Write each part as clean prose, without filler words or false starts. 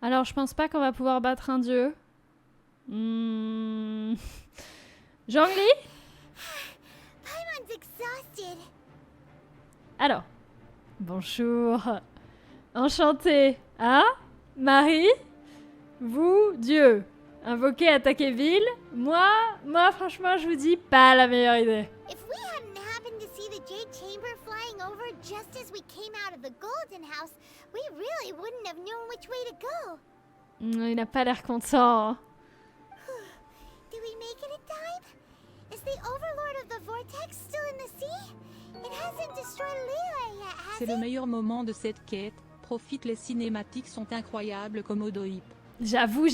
Alors, je pense pas qu'on va pouvoir battre un dieu. Zhongli? Alors, bonjour. Enchantée. Ah? Marie? Vous, Dieu. Invoquer, attaquer ville? Moi, franchement, je vous dis, pas la meilleure idée. If we hadn't happened to see the Jade Chamber flying over just as we came out of the Golden House, we really wouldn't have known which way to go. Il n'a pas l'air content. Did we make it in time? Is the Overlord of the Vortex still in the sea? It hasn't destroyed Liyue yet, has C'est it? le meilleur moment de cette quête. Profite, les cinématiques sont incroyables comme Odoïp. J'avoue,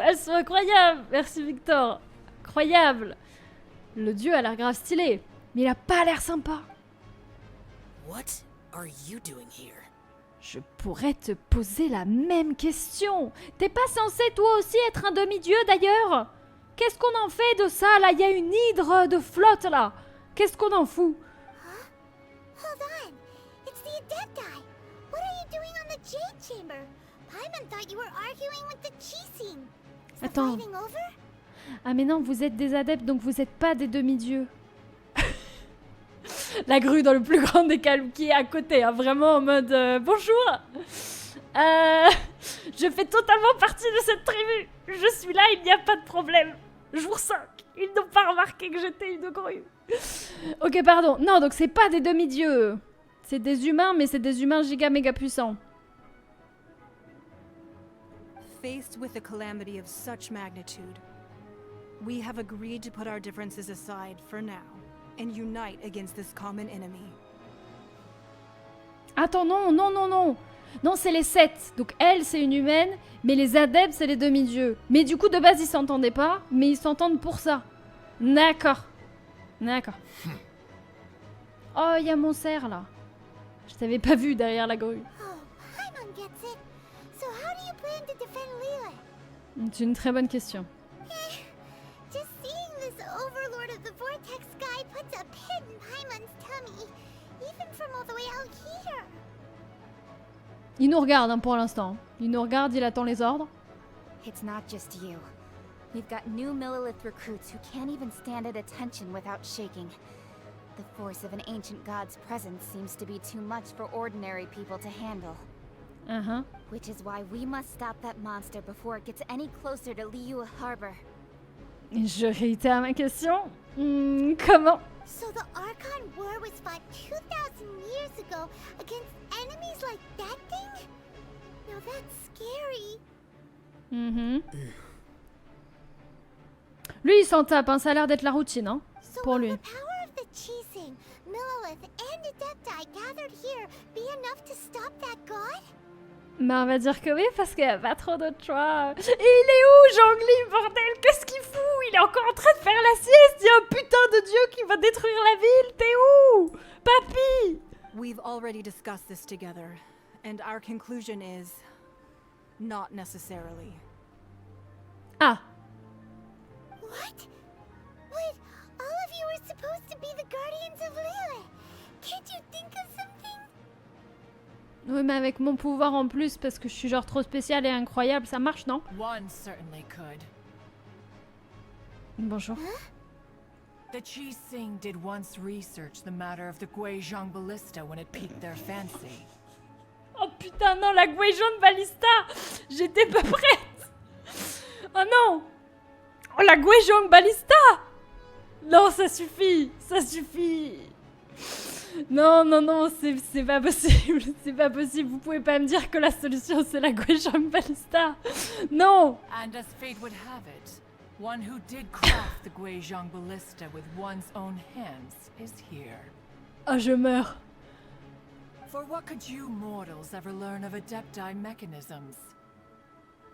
elles sont incroyables. Merci Victor. Incroyable. Le dieu a l'air grave stylé, mais il a pas l'air sympa. What are you doing here? Je pourrais te poser la même question. T'es pas censé toi aussi être un demi-dieu d'ailleurs? Qu'est-ce qu'on en fait de ça là? Il y a une hydre de flotte là. Qu'est-ce qu'on en fout? Hold on. It's the Adepti. What are you doing on the Jade Chamber? Paimon thought you were arguing with the Chising. Is the Attends. fighting over? Ah mais non, vous êtes des adeptes donc vous êtes pas des demi-dieux. La grue dans le plus grand des calmes qui est à côté, hein, vraiment en mode bonjour. Je fais totalement partie de cette tribu. Je suis là, il n'y a pas de problème. Jour 5. Ils n'ont pas remarqué que j'étais une grue. Ok, pardon. Non, donc c'est pas des demi-dieux. C'est des humains, mais c'est des humains giga méga puissants. Faced with a calamity of such magnitude, we have agreed to put our differences aside for now and unite against this common enemy. Attends, non. Non, c'est les 7. Donc elle, c'est une humaine, mais les adeptes, c'est les demi-dieux. Mais du coup, de base, ils s'entendaient pas, mais ils s'entendent pour ça. D'accord. Oh, il y a mon cerf, là. Je t'avais pas vu derrière la grue. Oh, Paimon gets it. So how do you plan to defend Liyue? C'est une très bonne question. Just seeing this Overlord of the Vortex guy puts a pit in Paimon's tummy, even from all the way out here. Il nous regarde hein, pour l'instant. Il nous regarde, il attend les ordres. It's not just you. We've got new Millilith recruits who can't even stand at attention without shaking. The force of an ancient god's presence seems to be too much for ordinary people to handle. Which is why we must stop that monster before it gets any closer to Liyue Harbor. Je réitère ma question. Comment? So the Archon War was fought 2000 years ago against enemies like that thing? Now that's scary. Lui, il s'en tape, hein. Ça a l'air d'être la routine, hein, So pour will lui. the power of the Chising, Millilith, and Adepti gathered here be enough to stop that god? Bah, on va dire que oui, parce qu'il n'y a pas trop d'autres choix. Et il est où, Zhongli, bordel? Qu'est-ce qu'il fout? Il est encore en train de faire la sieste. Il y a un putain de dieu qui va détruire la ville. T'es où? Papy! We've already discussed this together, and our conclusion is not necessarily. Ah. What? But all of you were supposed to be the guardians of Liyue. Can't you think of something? Oui, mais avec mon pouvoir en plus, parce que je suis genre trop spéciale et incroyable, ça marche, non? One certainly could. Bonjour. The Chising did once research the matter of the Guizhong ballista when it piqued their fancy. Oh putain, non, la Guizhong ballista! J'étais pas prête! Oh non! Oh, la Guizhong ballista! Non, ça suffit! Ça suffit! Non, c'est pas possible, c'est pas possible, vous pouvez pas me dire que la solution c'est la Guizhong ballista! Non! And as fate would have it, one who did craft the Guizhong ballista with one's own hands is here. Oh, je meurs! For what could you mortals ever learn of Adepti mechanisms?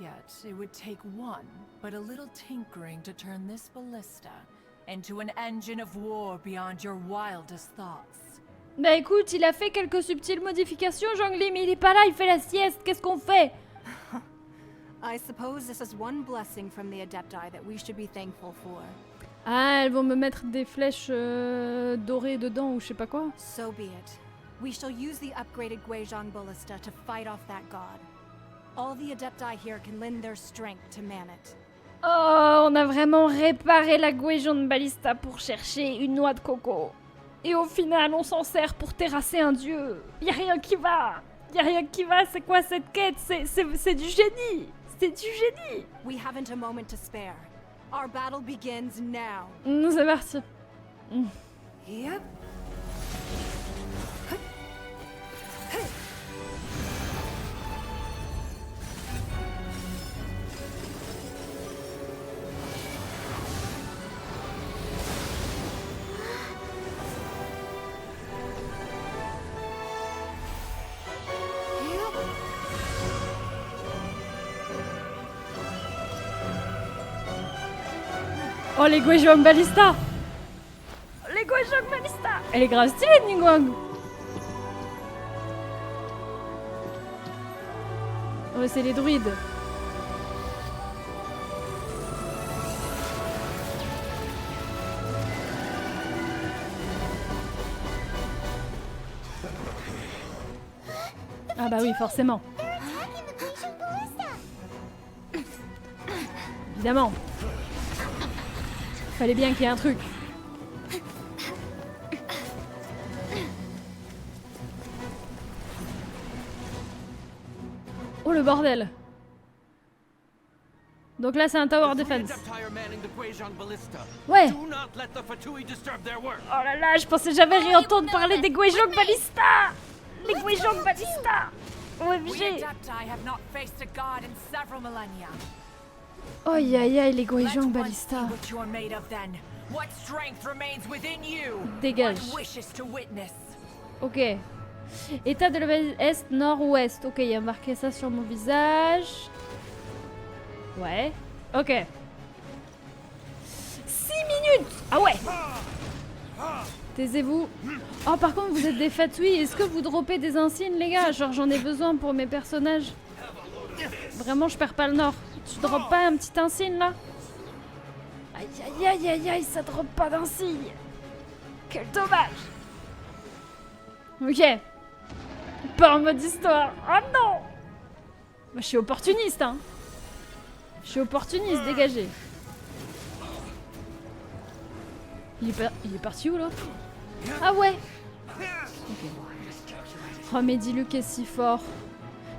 Yet, it would take one, but a little tinkering to turn this ballista into an engine of war beyond your wildest thoughts. Bah écoute, il a fait quelques subtiles modifications, Zhongli, mais il est pas là, il fait la sieste, qu'est-ce qu'on fait? I suppose this is one blessing from the Adepti that we should be thankful for. Ah, elles vont me mettre des flèches dorées dedans ou je sais pas quoi. So be it. We shall use the upgraded Guizhong ballista to fight off that god. All the Adepti here can lend their strength to man it. Oh, on a vraiment réparé la Guéjon de Ballista pour chercher une noix de coco. Et au final, on s'en sert pour terrasser un dieu. Y a rien qui va. Y a rien qui va. C'est quoi cette quête? C'est du génie. C'est du génie. We haven't a moment to spare. Our battle begins now. C'est parti. Yep. Oh, les Guéjon Ballista. Les Guéjon Ballista. Elle est grave stylée, Ningguang. Oh, c'est les druides. Ah bah oui, forcément. They're attacking the Genshin Ballista. Évidemment. Fallait bien qu'il y ait un truc. Oh le bordel. Donc là c'est un tower defense. Ouais. Oh là là, je pensais jamais réentendre parler des Guéjon Ballista. Les Guéjon Ballista. OMG. Oh aïe aïe aïe, les Guéjon Ballista. Dégage. Ok. État de l'ouest, est, nord, ouest. Ok, il y a marqué ça sur mon visage. Ouais. Ok. 6 minutes. Ah ouais. Taisez-vous. Oh, par contre, vous êtes des Fatui. Est-ce que vous droppez des insignes, les gars? Genre, j'en ai besoin pour mes personnages. Vraiment, je perds pas le nord. Tu droppes pas un petit insigne, là? Aïe, aïe, aïe, aïe, aïe, ça drop pas d'insigne. Quel dommage. Ok. Pas en mode histoire. Oh non. Moi, je suis opportuniste, hein. Je suis opportuniste, dégagé. Il est parti où, l'autre? Ah ouais. Okay. Oh, mais dis-Luc est si fort.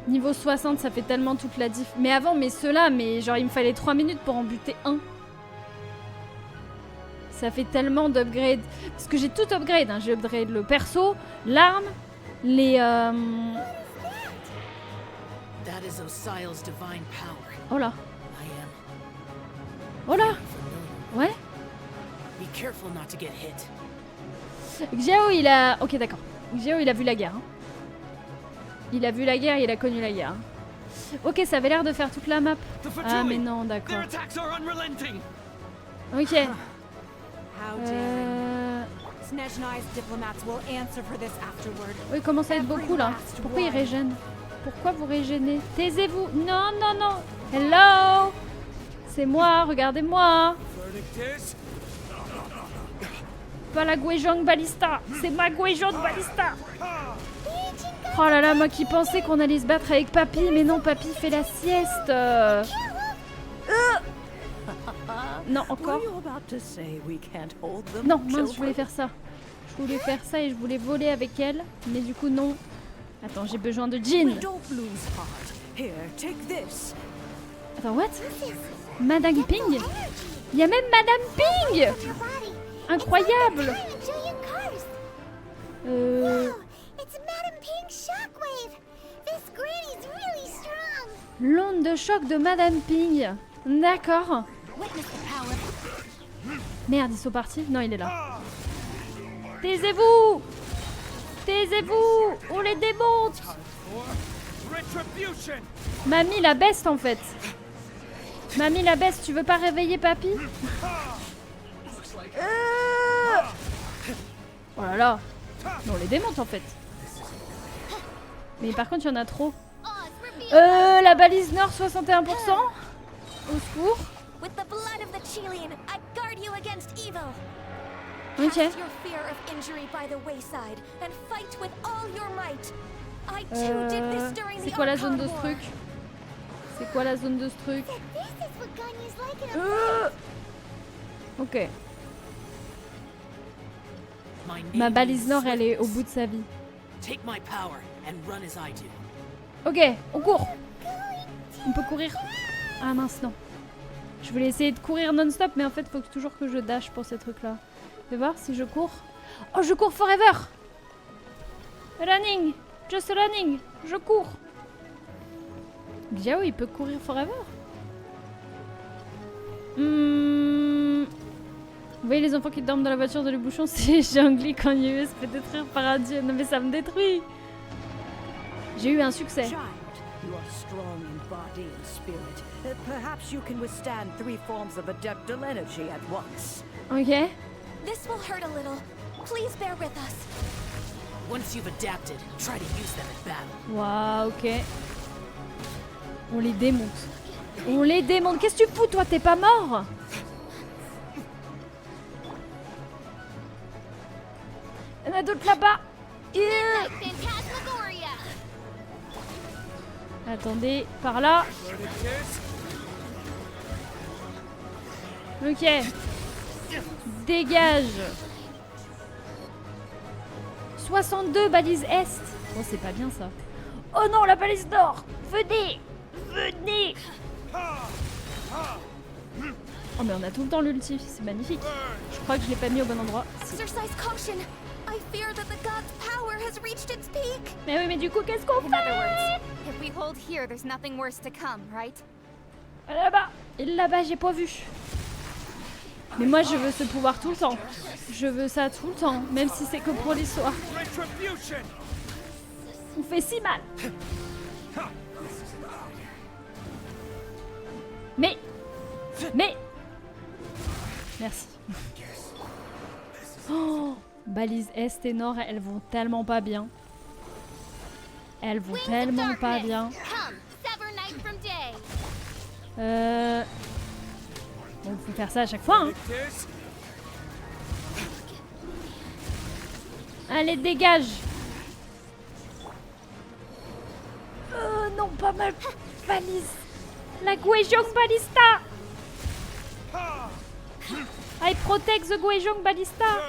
Niveau 60, ça fait tellement toute la diff. Mais avant, mais ceux-là, mais genre, il me fallait 3 minutes pour en buter un. Ça fait tellement d'upgrade. Parce que j'ai tout upgrade, hein. J'ai upgrade le perso, l'arme, les... Oh là. Oh là. Ouais. Xiao, il a... Ok, d'accord. Xiao, il a vu la guerre. Hein. Il a vu la guerre, il a connu la guerre. Ok, ça avait l'air de faire toute la map. Ah, mais non, d'accord. Ok. Oui, il commence à être beaucoup, là. Pourquoi il régène? Pourquoi vous régénez? Taisez-vous. Non, non, non. Hello. C'est moi, regardez-moi. Pas la Guéjon Ballista. C'est ma Guéjon Ballista. Oh là là, moi qui pensais qu'on allait se battre avec Papy, mais non, Papy fait la sieste. Non, encore. Non, mince, je voulais faire ça. Je voulais faire ça et je voulais voler avec elle, mais du coup non. Attends, j'ai besoin de Jean. Attends, what? Madame Ping? Il y a même Madame Ping! Incroyable! L'onde de choc de Madame Ping. D'accord. Merde, ils sont partis? Non, il est là. Taisez-vous! Taisez-vous! On les démonte! Mamie la beste en fait. Mamie la beste, tu veux pas réveiller Papy? Oh là là. Mais on les démonte en fait. Mais par contre il y en a trop. La balise nord 61%. Au secours. Ok. C'est quoi la zone de ce truc? C'est quoi la zone de ce truc? This is what Ganya's like in a Ok. My Ma name balise is nord, elle est au Swiftness. bout de sa vie. Take my power and run as I do. Ok, on court. On peut courir. Ah mince, non. Je voulais essayer de courir non-stop, mais en fait, faut toujours que je dash pour ces trucs-là. Fais voir si je cours. Oh, je cours forever! Running! Just running! Je cours! Liyue, il peut courir forever? Vous voyez les enfants qui dorment dans la voiture de le bouchon, c'est Zhongli quand Liyue se fait détruire par un dieu. Non mais ça me détruit! J'ai eu un succès. Child, you are strong in body and spirit. Perhaps you can withstand 3 forms of adeptal energy at once. Ok. This will hurt a little. Please bear with us. Once you've adapted, try to use them in battle. Waouh, ok. On les démonte. On les démonte. Qu'est-ce que tu fous, toi? T'es pas mort? Il y en a d'autres là-bas. Phantasmagoria. Attendez, par là. Ok. Dégage. 62 balises est. Bon, c'est pas bien ça. Oh non, la balise nord. Venez. Venez. Oh mais on a tout le temps l'ulti, c'est magnifique. Je crois que je l'ai pas mis au bon endroit. Si. Exercise caution. I fear that the god's power has reached its peak. Mais oui, mais du coup, qu'est-ce qu'on In other fait? words, if we hold here, there's nothing worse to come, right? Là-bas. Et là-bas, j'ai pas vu. Mais moi, je veux ce pouvoir tout le temps. Je veux ça tout le temps, même si c'est que pour l'histoire. On fait si mal. Mais. Merci. Oh, balise est et nord, elles vont tellement pas bien. Elles vont tellement pas bien. Come, sever night from day. Bon, faut faire ça à chaque fois, hein. Allez, dégage. Non, pas mal. Balise. La Guejong Ballista. I protect the Guejong Ballista.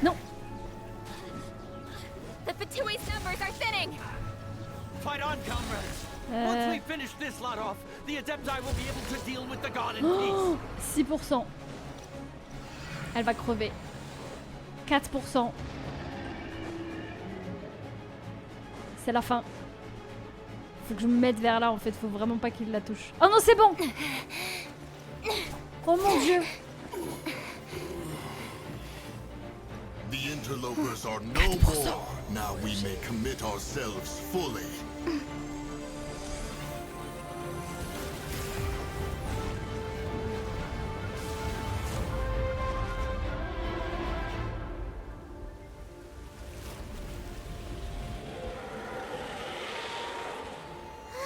Non. The Fatui's numbers are thinning. Fight on, comrades. Once we finish this lot off, the Adepti will be able to deal with the god in peace. 6%. Elle va crever. 4%. C'est la fin. Faut que je me mette vers là en fait, faut vraiment pas qu'il la touche. Oh non, c'est bon. Oh mon dieu. The interlopers are no more. Now we may commit ourselves fully.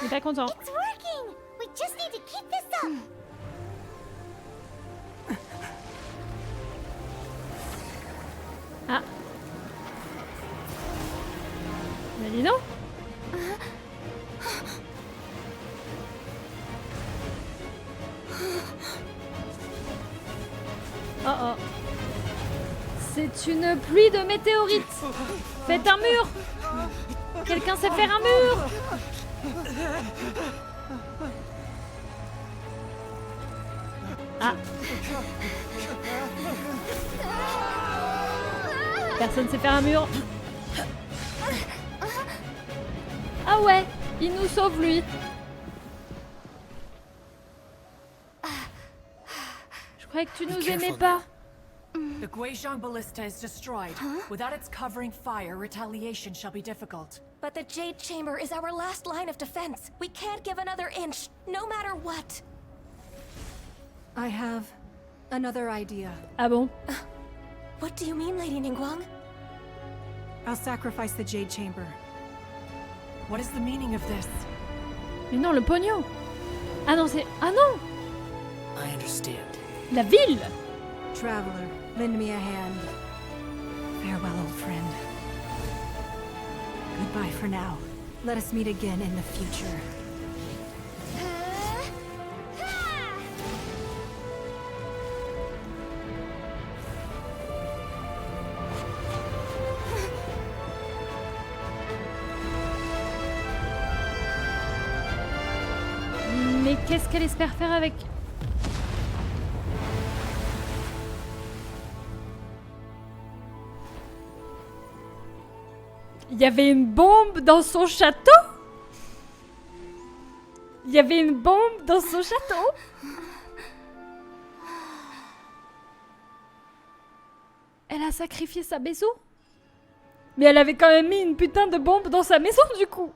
Il est pas content. It's working. We just need to keep this up. Ah. Mais dis donc. Oh oh. C'est une pluie de météorites. Faites un mur. Quelqu'un sait faire un mur. Ah. Personne sait faire un mur. Ah ouais, il nous sauve lui. Je croyais que tu nous aimais pas. The Guizhong Ballista is destroyed. Without its covering fire, retaliation shall be difficult. But the Jade Chamber is our last line of defense. We can't give another inch, no matter what. I have another idea. Ah bon? What do you mean, Lady Ningguang? I'll sacrifice the Jade Chamber. What is the meaning of this? Mais non, le pognon. Ah non, c'est... Ah non! I understand. La ville! Traveler, lend me a hand. Farewell, old friend. Goodbye for now. Let us meet again in the future. Mais qu'est-ce qu'elle espère faire avec... Il y avait une bombe dans son château? Il y avait une bombe dans son château? Elle a sacrifié sa maison? Mais elle avait quand même mis une putain de bombe dans sa maison du coup.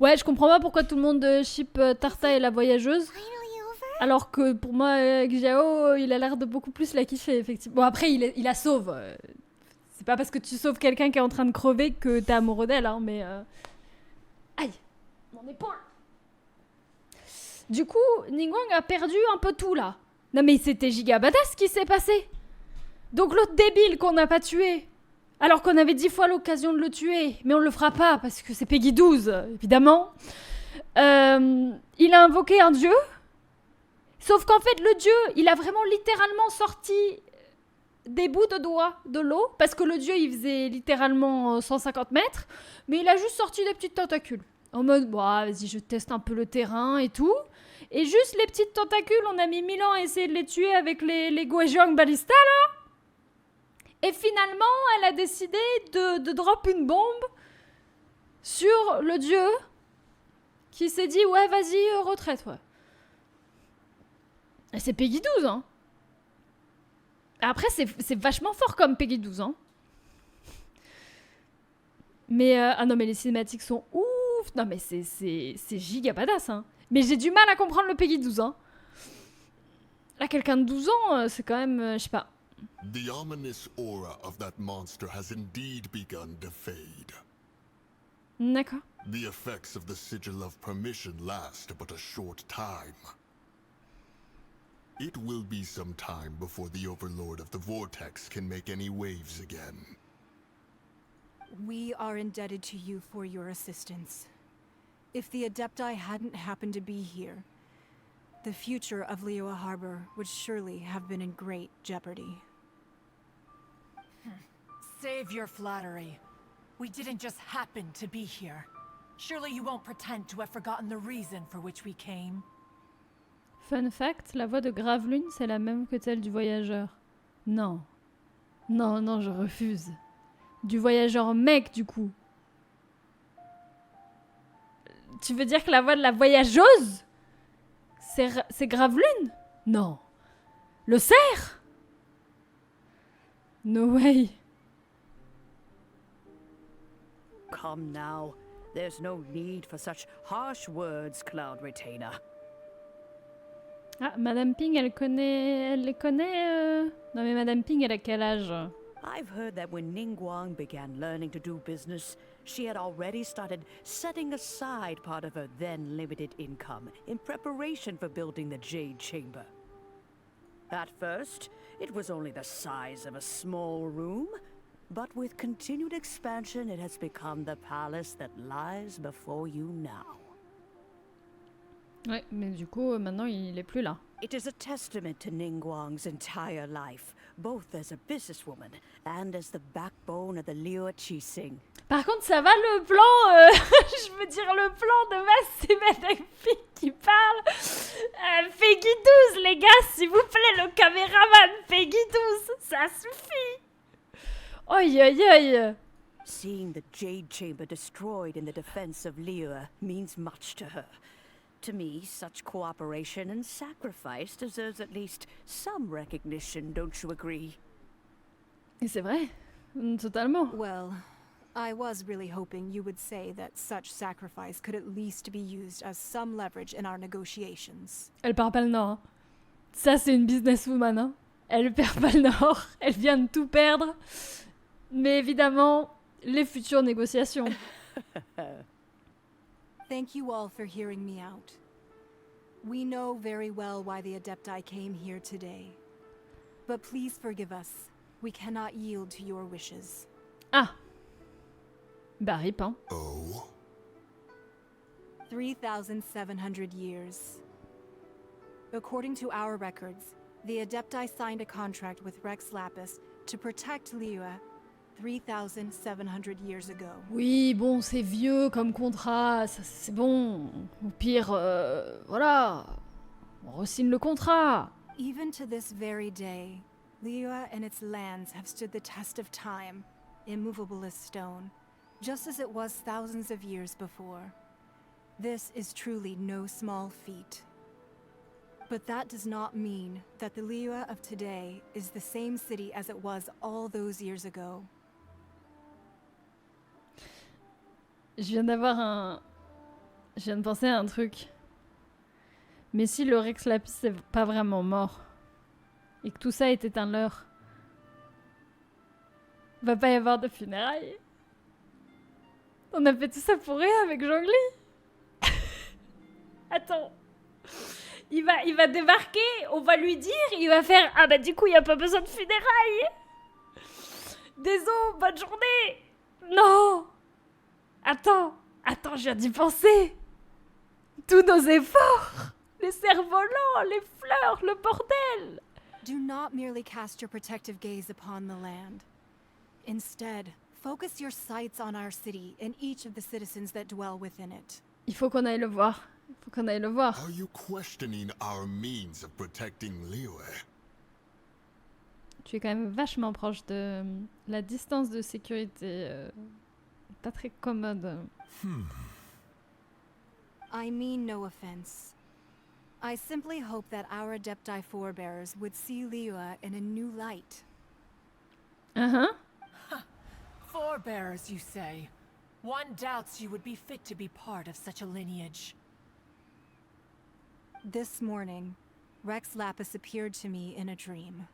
Ouais, je comprends pas pourquoi tout le monde ship Tarta et la voyageuse. Alors que pour moi, Xiao, il a l'air de beaucoup plus la kiffer, effectivement. Bon, après, il la sauve. C'est pas parce que tu sauves quelqu'un qui est en train de crever que t'es amoureux d'elle, hein, mais... Aïe, mon épaule. Du coup, Ningguang a perdu un peu tout, là. Non mais c'était giga badass ce qui s'est passé. Donc l'autre débile qu'on n'a pas tué, alors qu'on avait 10 fois l'occasion de le tuer, mais on le fera pas parce que c'est Peggy 12, évidemment. Il a invoqué un dieu. Sauf qu'en fait, le dieu, il a vraiment littéralement sorti des bouts de doigts de l'eau, parce que le dieu, il faisait littéralement 150 mètres, mais il a juste sorti des petites tentacules. En mode, bah, vas-y, je teste un peu le terrain et tout. Et juste les petites tentacules, on a mis 1000 ans à essayer de les tuer avec les Guizhong Ballista, là. Et finalement, elle a décidé de drop une bombe sur le dieu, qui s'est dit, ouais, vas-y, retraite, ouais. Et c'est Peggy 12, hein. Après, c'est vachement fort comme Peggy 12, hein. Mais, ah non, mais les cinématiques sont ouf. Non, mais c'est giga badass, hein. Mais j'ai du mal à comprendre le Peggy 12, hein. Là, quelqu'un de 12 ans, c'est quand même, je sais pas. The ominous aura of that monster has indeed begun to fade. D'accord. The effects of the sigil of permission last but a short time. It will be some time before the overlord of the Vortex can make any waves again. We are indebted to you for your assistance. If the Adepti hadn't happened to be here, the future of Liyue Harbor would surely have been in great jeopardy. Save your flattery. We didn't just happen to be here. Surely you won't pretend to have forgotten the reason for which we came. Fun fact, la voix de Gravelune, c'est la même que celle du voyageur. Non. Non, non, je refuse. Du voyageur mec, du coup. Tu veux dire que la voix de la voyageuse, c'est Gravelune? Non. Le cerf? No way. Come now. There's no need for such harsh words, Cloud Retainer. Ah, Madame Ping, elle les connaît Non mais Madame Ping, elle a quel âge? I've heard that when Ningguang began learning to do business, she had already started setting aside part of her then limited income in preparation for building the Jade Chamber. At first, it was only the size of a small room, but with continued expansion, it has become the palace that lies before you now. Ouais, mais du coup, maintenant, il est plus là. It is a testament to Ningguang's entire life, both as a businesswoman and as the backbone of the Liyue Qixing. Par contre, ça va le plan, je veux dire le plan de base, c'est Madame Ping qui parle. Peggy 12, les gars, s'il vous plaît, le caméraman, Peggy 12, ça suffit. Aïe, aïe, aïe. Seeing the Jade Chamber destroyed in the defense of Liyue means much to her. To me, such cooperation and sacrifice deserves at least some recognition, don't you agree? Et c'est vrai, totalement. Well, I was really hoping you would say that such sacrifice could at least be used as some leverage in our negotiations. Elle perd pas le nord. Hein. Ça, c'est une businesswoman. Hein. Elle perd pas le nord. Elle vient de tout perdre. Mais évidemment, les futures négociations. Thank you all for hearing me out. We know very well why the Adepti came here today. But please forgive us. We cannot yield to your wishes. Ah. Bah rip, hein. Oh? 3,700 years. According to our records, the Adepti signed a contract with Rex Lapis to protect Liyue 3,700 years ago. Oui, bon, c'est vieux comme contrat, ça, c'est bon. Au pire, voilà. On re-signe le contrat. Even to this very day, Liyue and its lands have stood the test of time, immovable as stone, just as it was thousands of years before. This is truly no small feat. But that does not mean that the Liyue of today is the same city as it was all those years ago. Je viens de penser à un truc. Mais si le Rex Lapis c'est pas vraiment mort, et que tout ça était un leurre, va pas y avoir de funérailles. On a fait tout ça pour rien avec Zhongli. Attends. Il va débarquer, on va lui dire, il va faire « Ah bah du coup, il n'y a pas besoin de funérailles !» Désolé, bonne journée. Non. Attends, je viens d'y penser. Tous nos efforts, les cerfs-volants, les fleurs, le bordel. Do not merely cast your protective gaze upon the land. Instead, focus your sights on our city and each of the citizens that dwell within it. Il faut qu'on aille le voir. Are you questioning our means of protecting Liyue? Tu es quand même vachement proche de la distance de sécurité. Pas très commode. I mean no offense. I simply hope that our Adepti forebears would see Liyue in a new light. Forebearers, you say? One doubts you would be fit to be part of such a lineage. This morning, Rex Lapis appeared to me in a dream.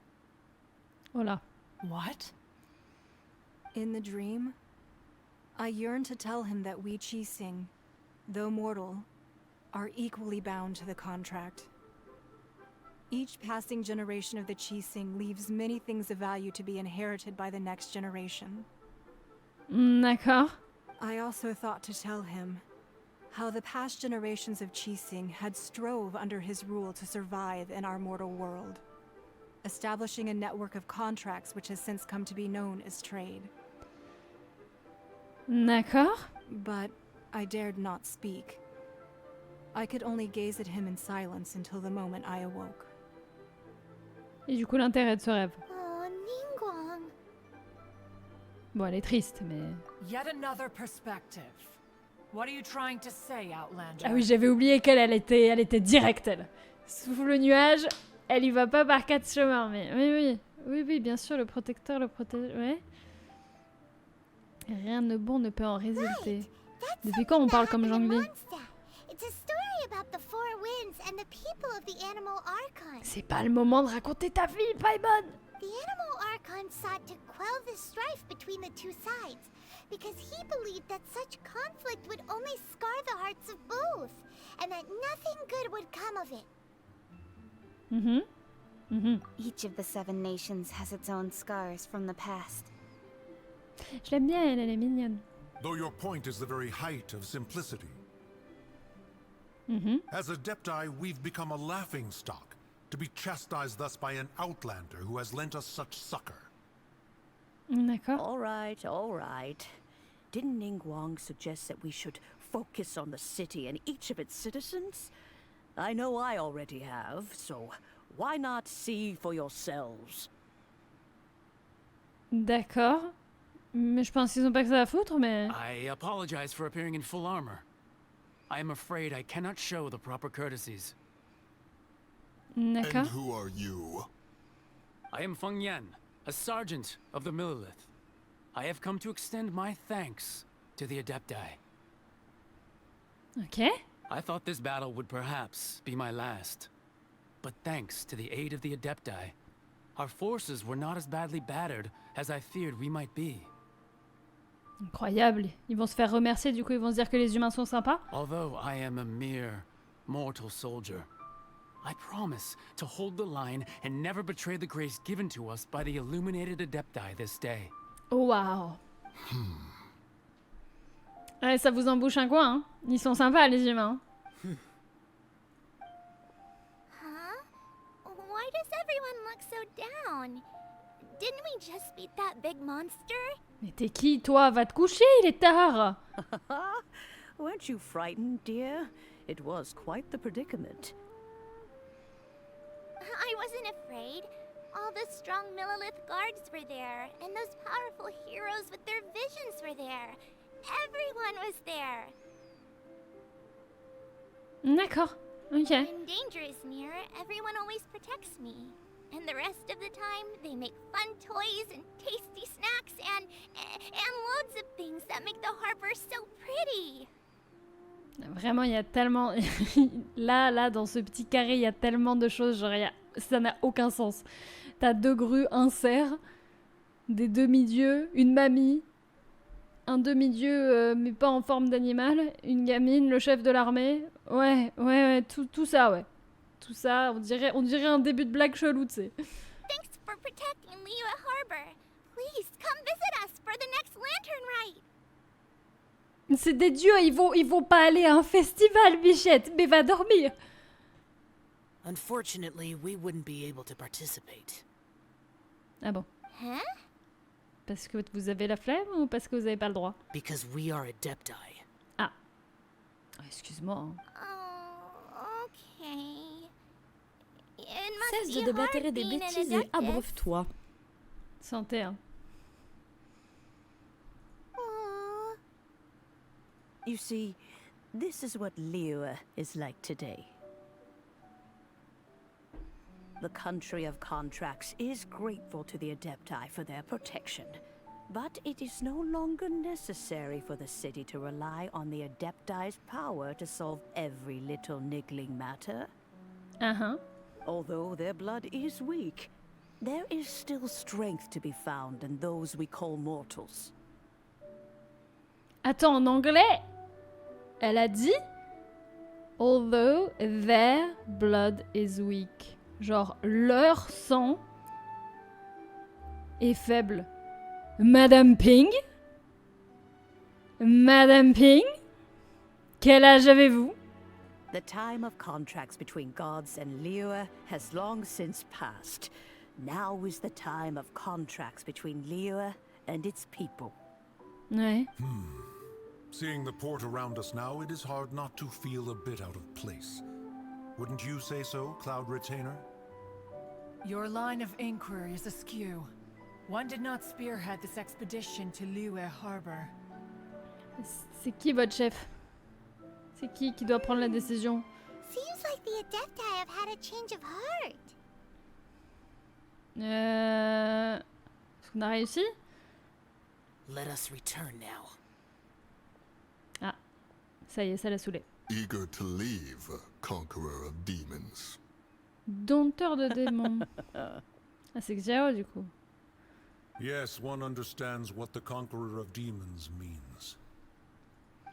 Voilà. What? In the dream, I yearned to tell him that we Qixing, though mortal, are equally bound to the contract. Each passing generation of the Qixing leaves many things of value to be inherited by the next generation. D'accord. I also thought to tell him how the past generations of Qixing had strove under his rule to survive in our mortal world, establishing a network of contracts which has since come to be known as trade. D'accord. But I dared not speak. I could only gaze at him in silence until the moment I awoke. Et du coup, l'intérêt de ce rêve. Oh, Ningguang. Bon, elle est triste, mais... Yet another perspective. What are you trying to say, Outlander? Ah oui, j'avais oublié elle était directe, elle. Sous le nuage, elle y va pas par 4 chemins, mais... Oui, bien sûr, le protecteur le protège... Ouais. Rien de bon ne peut en résulter. Depuis quand on parle comme Zhongli? C'est pas le moment de raconter ta vie, Paimon! The Animal Archon sought to quell the strife between the two sides, because he believed that such conflict would only scar the hearts of both, and that nothing good would come of it. Each of the 7 nations has its own scars from the past. Je l'aime bien, elle est mignonne. Though your point is the very height of simplicity. As Adepti, we've become a laughingstock, to be chastised thus by an outlander who has lent us such succor. D'accord. All right. Didn't Ningguang suggest that we should focus on the city and each of its citizens? I know I already have, so why not see for yourselves? D'accord. Mais je pense qu'ils ont pas que ça à foutre, mais... I apologize for appearing in full armor. I am afraid I cannot show the proper courtesies. D'accord. And who are you? I am Feng Yan, a sergeant of the Millelith. I have come to extend my thanks to the Adepti. Ok. I thought this battle would perhaps be my last. But thanks to the aid of the Adepti, our forces were not as badly battered as I feared we might be. Incroyable. Ils vont se faire remercier, du coup ils vont se dire que les humains sont sympas. Although I am a mere mortal soldier, I promise to hold the line and never betray the grace given to us by the illuminated Adepti this day. Oh, wow. Ouais, ça vous embouche un coin, hein. Ils sont sympas, les humains. Huh? Why does everyone look so down? Didn't we just beat that big monster? Mais t'es qui, toi? Va te coucher, il est tard. Weren't you frightened, dear? It was quite the predicament. I wasn't afraid. All the strong Millelith guards were there, and those powerful heroes with their visions were there. Everyone was there. D'accord, ok. When danger is near, everyone always protects me. And the rest of the time, they make fun toys and tasty snacks and loads of things that make the harbor so pretty. Vraiment, il y a tellement... là, dans ce petit carré, il y a tellement de choses, genre, ça n'a aucun sens. T'as 2 grues, un cerf, des demi-dieux, une mamie, un demi-dieu, mais pas en forme d'animal, une gamine, le chef de l'armée. Ouais, tout ça, ouais. Tout ça, on dirait un début de blague chelou, tu sais. Thanks for protecting Liyue Harbor. Please, come visit us for the next lantern rite. C'est des dieux, ils vont pas aller à un festival, Bichette, mais va dormir. Unfortunately, we wouldn't be able to participate. Ah bon? Huh? Parce que vous avez la flemme ou parce que vous avez pas le droit? Because we are Adepti. Ah. Excuse-moi. Oh, okay. Cesse de déblatérer des bêtises et abreuve-toi. Santé, hein. You see, this is what Liyue is like today. The country of contracts is grateful to the Adepti for their protection, but it is no longer necessary for the city to rely on the Adepti's power to solve every little niggling matter. Uh-huh. Although their blood is weak, there is still strength to be found in those we call mortals. Attends, en anglais, elle a dit although their blood is weak. Genre, leur sang est faible. Madame Ping? Madame Ping? Quel âge avez-vous? The time of contracts between gods and Liyue has long since passed. Now is the time of contracts between Liyue and its people. Ouais. Seeing the port around us now, it is hard not to feel a bit out of place. Wouldn't you say so, Cloud Retainer? Your line of inquiry is askew. One did not spearhead this expedition to Liyue Harbor. C'est qui votre chef? C'est qui doit prendre la décision? Seems like the Adepti have had a change of heart. Est-ce qu'on a réussi? Let us return now. Ah, ça y est, ça l'a saoulé. Eager to leave, conqueror of demons. Dompteur de démons. Ah, c'est Xiao du coup. Yes, one understands what the conqueror of demons means.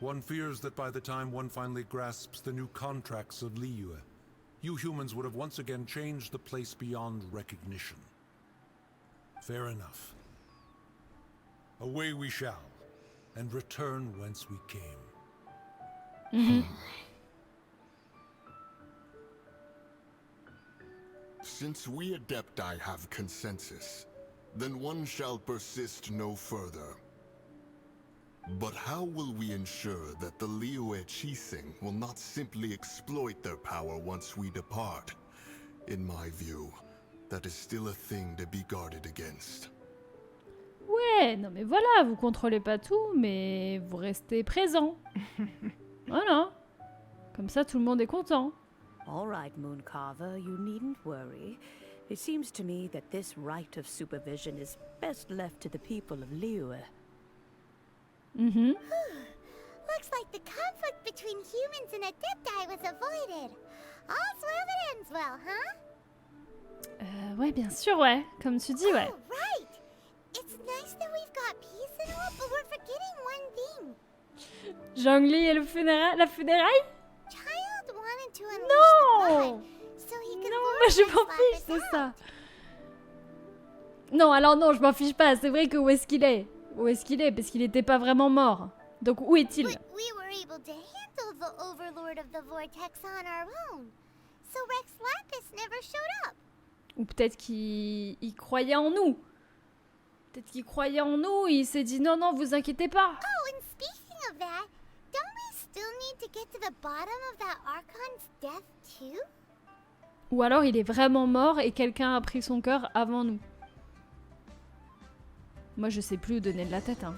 One fears that by the time one finally grasps the new contracts of Liyue, you humans would have once again changed the place beyond recognition. Fair enough. Away we shall, and return whence we came. Since we Adepti have consensus, then one shall persist no further. But how will we ensure that the Liyue Chising will not simply exploit their power once we depart? In my view, that is still a thing to be guarded against. Ouais, non mais voilà, vous contrôlez pas tout, mais vous restez présent. Voilà. Comme ça, tout le monde est content. All right, Mooncarver, you needn't worry. It seems to me that this right of supervision is best left to the people of Liyue. Looks like the conflict between humans and Adepti was avoided. All's well that ends well, huh? Ouais, bien sûr, ouais. Comme tu dis, ouais. Oh, right. It's nice that we've got peace and all, but we're forgetting one thing. Zhongli et la funéraille? Child wanted to unleash the god, so he could Non, moi je m'en fiche de ça. Non, alors non, je m'en fiche pas. C'est vrai que où est-ce qu'il est? Où est-ce qu'il est? Parce qu'il était pas vraiment mort. Donc où est-il? But we were able to handle the Overlord of the Vortex on our own. So Rex Lapis never showed up. Ou peut-être qu'il croyait en nous. Peut-être qu'il croyait en nous et il s'est dit non, non, vous inquiétez pas. Oh, and speaking of that, don't we still need to get to the bottom of that Archon's death too? Ou alors il est vraiment mort et quelqu'un a pris son cœur avant nous. Moi je sais plus où donner de la tête. Hein.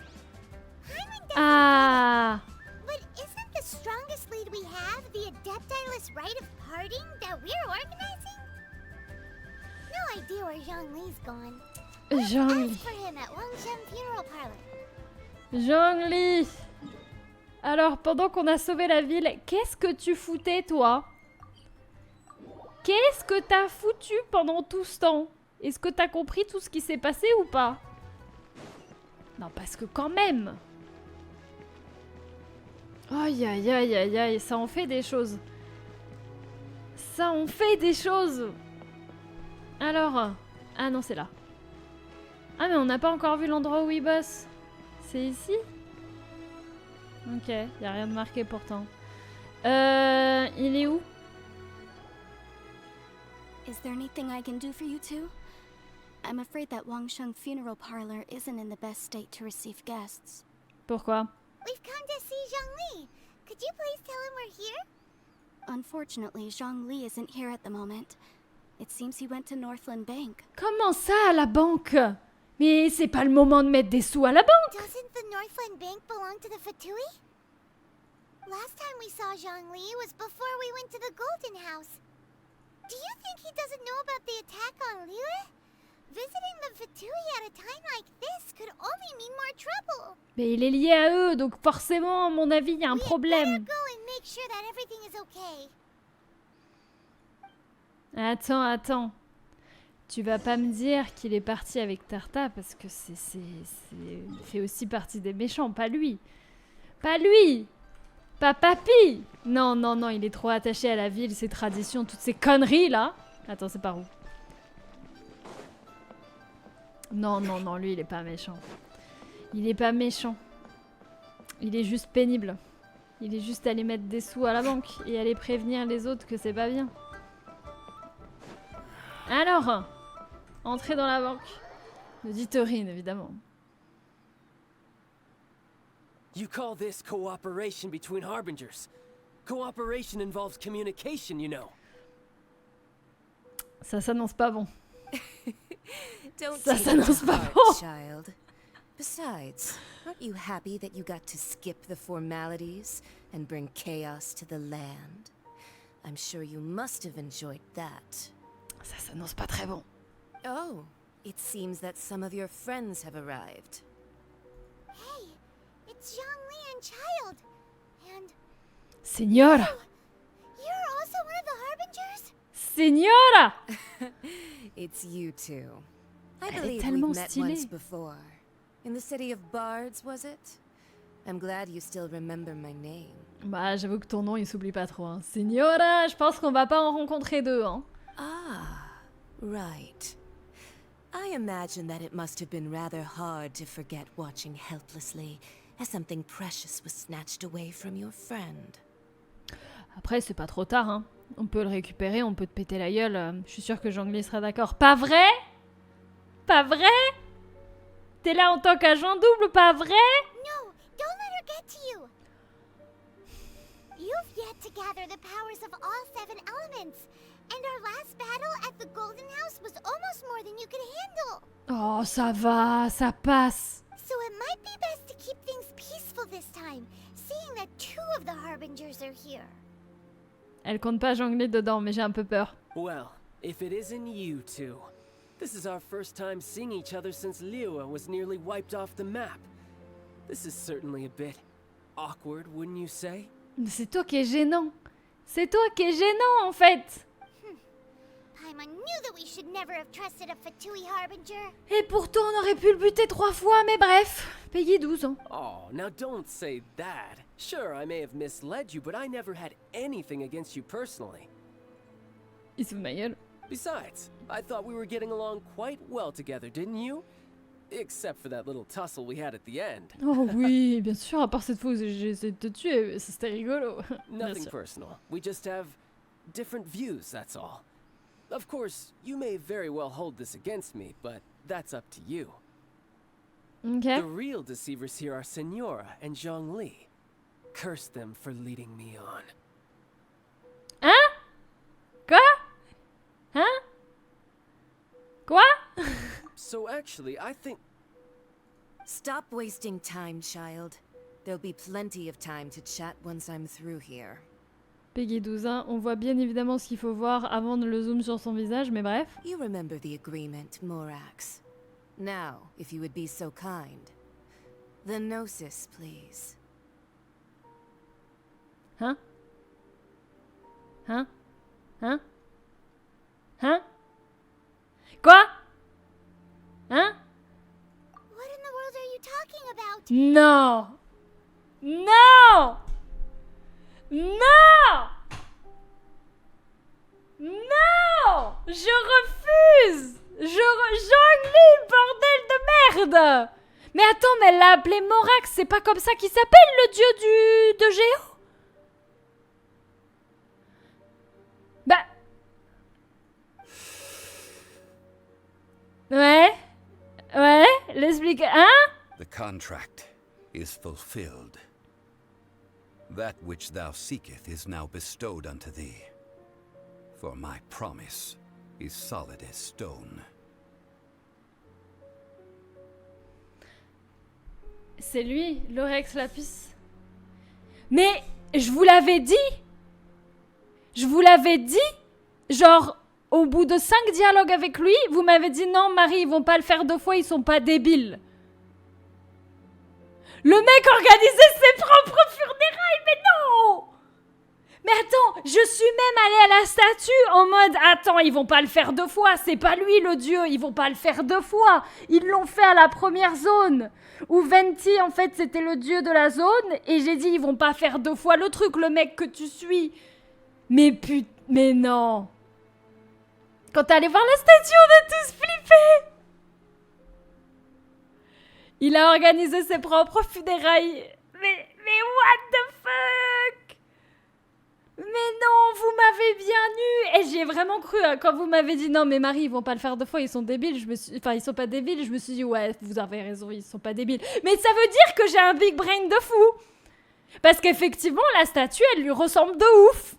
Ah! But isn't the strongest lead we have the Adeptiless rite of parting that we're organizing? No idea where Zhongli's gone. Zhongli. Ask for him at Wangshan Funeral Parlor. Zhongli. Alors pendant qu'on a sauvé la ville, qu'est-ce que tu foutais toi? Qu'est-ce que t'as foutu pendant tout ce temps? Est-ce que t'as compris tout ce qui s'est passé ou pas? Non, parce que quand même. Aïe, aïe, aïe, aïe, aïe, ça en fait des choses. Ça en fait des choses. Alors... Ah non, c'est là. Ah, mais on n'a pas encore vu l'endroit où il bosse. C'est ici? Ok, y a rien de marqué pourtant. Il est où? Is there anything I can do for you two? I'm afraid that Wangsheng Funeral Parlor isn't in the best state to receive guests. Pourquoi? We've come to see Zhongli. Could you please tell him we're here? Unfortunately, Zhongli isn't here at the moment. It seems he went to Northland Bank. Comment ça, à la banque? Mais c'est pas le moment de mettre des sous à la banque. Doesn't the Northland Bank belong to the Fatui? Last time we saw Zhongli was before we went to the Golden House. Do you think he doesn't know about the attack on Liyue? Visiting the Fatui at a time like this could only mean more trouble. Mais il est lié à eux, donc forcément, à mon avis, il y a un problème. Go and make sure that everything is okay. Attends, attends. Tu vas pas me dire qu'il est parti avec Tarta parce que il fait aussi partie des méchants, pas lui. Pas lui. Pas Papy. Non, non, non, il est trop attaché à la ville, ses traditions, toutes ces conneries là. Attends, c'est par où? Non, non, non, lui il est pas méchant. Il est pas méchant. Il est juste pénible. Il est juste allé mettre des sous à la banque et aller prévenir les autres que c'est pas bien. Alors, entrez dans la banque. Ne dites rien, évidemment. You call this cooperation between harbingers? Cooperation involves communication, you know. Ça s'annonce pas bon. Don't Ça take s'annonce it to pas heart, bon. child. Besides, aren't you happy that you got to skip the formalities and bring chaos to the land? I'm sure you must have enjoyed that. Ça s'annonce pas très bon. Oh, it seems that some of your friends have arrived. Hey, it's Zhongli and Child. And Señora. you're also one of the harbingers? Señora. It's you two. I Elle est believe tellement we've met stylée. once before. In the city of Bards, was it? I'm glad you still remember my name. Bah, j'avoue que ton nom, il s'oublie pas trop. Hein. Señora, je pense qu'on va pas en rencontrer deux. Hein. Ah, right. I imagine that it must have been rather hard to forget watching helplessly as something precious was snatched away from your friend. Après, c'est pas trop tard. Hein. On peut le récupérer, on peut te péter la gueule. Je suis sûre que Zhongli sera d'accord. Pas vrai? Pas vrai? T'es là en tant qu'agent double, pas vrai? No, don't let her get to you. You've yet to gather the powers of all 7 elements. And our last battle at the Golden House was almost more than you could handle. Oh, ça va, ça passe. So it might be best to keep things peaceful this time, seeing that 2 of the Harbingers are here. Elle compte pas Zhongli dedans, mais j'ai un peu peur. Well, if it isn't you two. This is our first time seeing each other since Liyue was nearly wiped off the map. This is certainly a bit awkward, wouldn't you say? C'est toi qui es gênant. C'est toi qui es gênant, en fait. Paimon knew that we should never have trusted a Fatui Harbinger. Et pourtant, on aurait pu le buter 3 fois, mais bref. Payé 12 ans. Oh, now don't say that. Sure, I may have misled you, but I never had anything against you personally. Il se fout de ma gueule. Besides, I thought we were getting along quite well together, didn't you? Except for that little tussle we had at the end. Oh oui, bien sûr, à part cette fois où j'ai essayé de te tuer, c'était rigolo. Nothing personal. We just have different views, that's all. Of course, you may very well hold this against me, but that's up to you. Okay. The real deceivers here are Senora and Zhongli. Curse them for leading me on. Hein? Quoi? Hein? Quoi? So actually, I think... Stop wasting time, child. There'll be plenty of time to chat once I'm through here. Peggy 12, hein. On voit bien évidemment ce qu'il faut voir avant de le zoom sur son visage, mais bref. You remember the agreement, Morax. Now, if you would be so kind. The Gnosis, please. Hein? Hein? Hein? Hein? Quoi? Hein? What in the world are you talking about? Non! Non! Non! Non! Je refuse! Zhongli, bordel de merde! Mais attends, mais elle l'a appelé Morax, c'est pas comme ça qu'il s'appelle le dieu de Géo? Bah... Ouais, l'explique... Hein? The contract is fulfilled. That which thou seeketh is now bestowed unto thee. For my promise is solid as stone. C'est lui, l'Orex Lapis. Mais je vous l'avais dit. Je vous l'avais dit. Genre, au bout de 5 dialogues avec lui, vous m'avez dit non, Marie, ils vont pas le faire 2 fois, ils sont pas débiles. Le mec organisait ses propres funérailles, mais non! Mais attends, je suis même allée à la statue en mode attends, ils vont pas le faire 2 fois, c'est pas lui le dieu, ils vont pas le faire 2 fois. Ils l'ont fait à la première zone où Venti en fait c'était le dieu de la zone et j'ai dit ils vont pas faire 2 fois le truc, le mec que tu suis. Mais non. Quand t'es allé voir la statue, on a tous flippé. Il a organisé ses propres funérailles. Mais what the fuck? Mais non, vous m'avez bien eu. Et j'y ai vraiment cru hein, quand vous m'avez dit non mais Marie, ils vont pas le faire 2 fois, ils sont débiles. Enfin, ils sont pas débiles. Je me suis dit ouais, vous avez raison, ils sont pas débiles. Mais ça veut dire que j'ai un big brain de fou. Parce qu'effectivement, la statue, elle lui ressemble de ouf.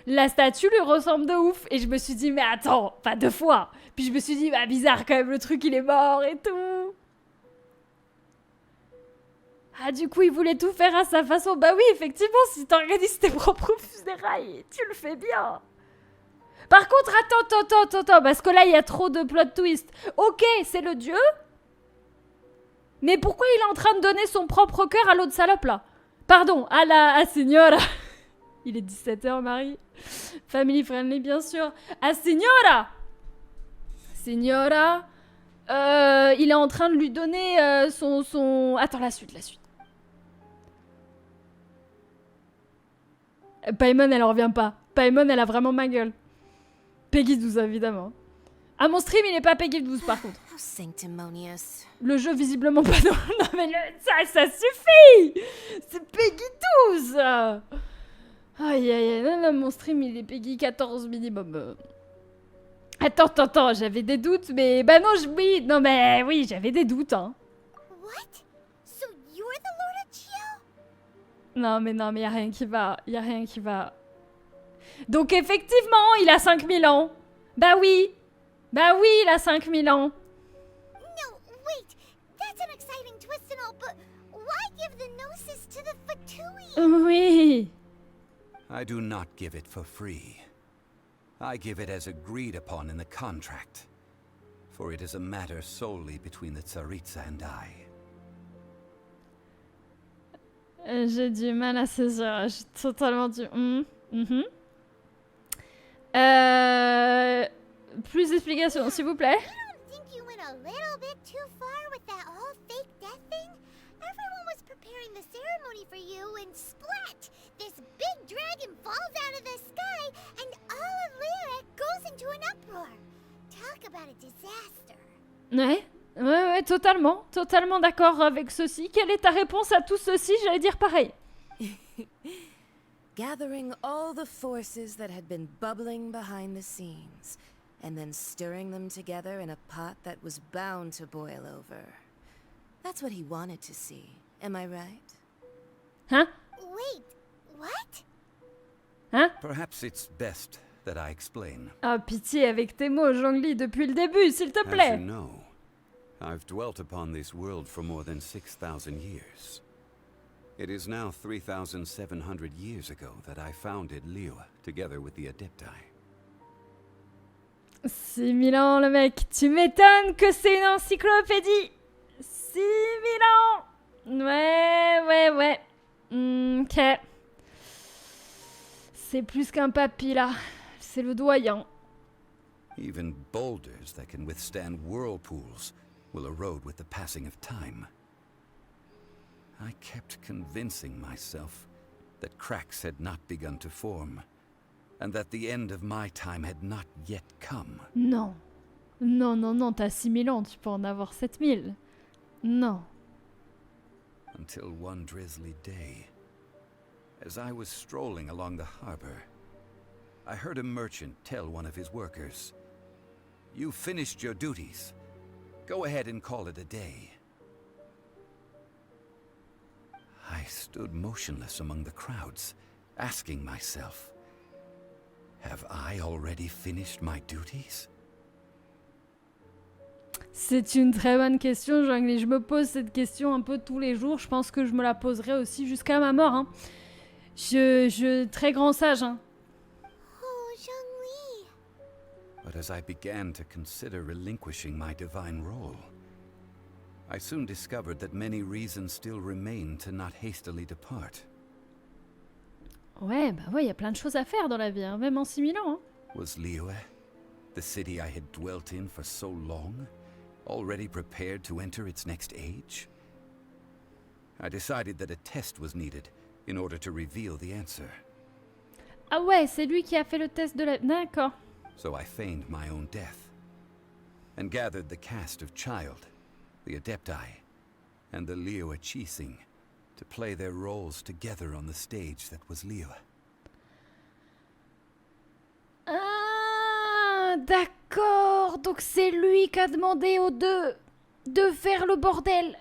La statue lui ressemble de ouf. Et je me suis dit, mais attends, pas 2 fois. Puis je me suis dit, bah bizarre quand même, le truc il est mort et tout. Ah, du coup, il voulait tout faire à sa façon. Bah oui, effectivement, si t'organises tes propres funérailles, tu le fais bien. Par contre, attends, parce que là, il y a trop de plot twist. Ok, c'est le dieu. Mais pourquoi il est en train de donner son propre cœur à l'autre salope, là? Pardon, à la Signora. Il est 17h, Marie. Family friendly, bien sûr. À Signora. Signora. Il est en train de lui donner son... Attends, la suite. Paimon, elle en revient pas. Paimon, elle a vraiment ma gueule. Peggy 12, évidemment. Ah, mon stream, il est pas Peggy 12, par contre. Sanctimonious. Le jeu, visiblement pas. Non, mais ça suffit. C'est Peggy 12. Aïe, non, mon stream, il est Peggy 14 minimum. Attends, j'avais des doutes, mais... Bah non, oui, j'avais des doutes, hein. What? So you're the Lord of Geo? Non, mais y a rien qui va. Donc effectivement, il a 5000 ans. Bah oui, il a 5000 ans. No, wait. That's an exciting twist and all, but why give the Gnosis to the Fatui? Oui. I do not give it for free. I give it as agreed upon in the contract. For it is a matter solely between the Tsaritsa and I. J'ai du mal à saisir. J'ai totalement du... Plus d'explications, s'il vous plaît. I don't think you went a little bit too far with that whole fake death thing. Everyone was preparing the ceremony for you and splat! This big dragon falls out of the sky and all of Liyue goes into an uproar. Talk about a disaster. Ouais, totalement. Totalement d'accord avec ceci. Quelle est ta réponse à tout ceci? J'allais dire pareil. Gathering all the forces that had been bubbling behind the scenes, and then stirring them together in a pot that was bound to boil over. That's what he wanted to see. Am I right? Hein? Wait, what? Hein? Perhaps it's best that I explain. Ah, pitié avec tes mots, Zhongli, depuis le début, s'il te As plaît. you know, I've dwelt upon this world for more than 6,000 years. It is now 3,700 years ago that I founded Liyue, together with the Adepti. 6000 ans, le mec. Tu m'étonnes que c'est une encyclopédie. 6000 ans. Ouais. Ok. C'est plus qu'un papy, là. C'est le doyen. Even boulders that can withstand whirlpools will erode with the passing of time. I kept convincing myself that cracks had not begun to form, and that the end of my time had not yet come. Non, t'as 6000 ans, tu peux en avoir 7000. Non. Until one drizzly day, as I was strolling along the harbor, I heard a merchant tell one of his workers, "You finished your duties. Go ahead and call it a day." I stood motionless among the crowds, asking myself, have I already finished my duties? C'est une très bonne question, Zhongli. Je me pose cette question un peu tous les jours. Je pense que je me la poserai aussi jusqu'à ma mort. Hein. Très grand sage. Hein. Oh, Zhongli. But as I began to consider relinquishing my divine role, I soon discovered that many reasons still remained to not hastily depart. Ouais, il y a plein de choses à faire dans la vie, hein, même en 6000 ans. Hein. Was Liyue, the city I had dwelt in for so long, already prepared to enter its next age? I decided that a test was needed in order to reveal the answer. Ah ouais, c'est lui qui a fait le test de la... D'accord. So I feigned my own death, and gathered the cast of Child, the Adepti, and the Liyue Chising to play their roles together on the stage that was Liyue. Ah, d'accord. Donc c'est lui qui a demandé aux deux de faire le bordel.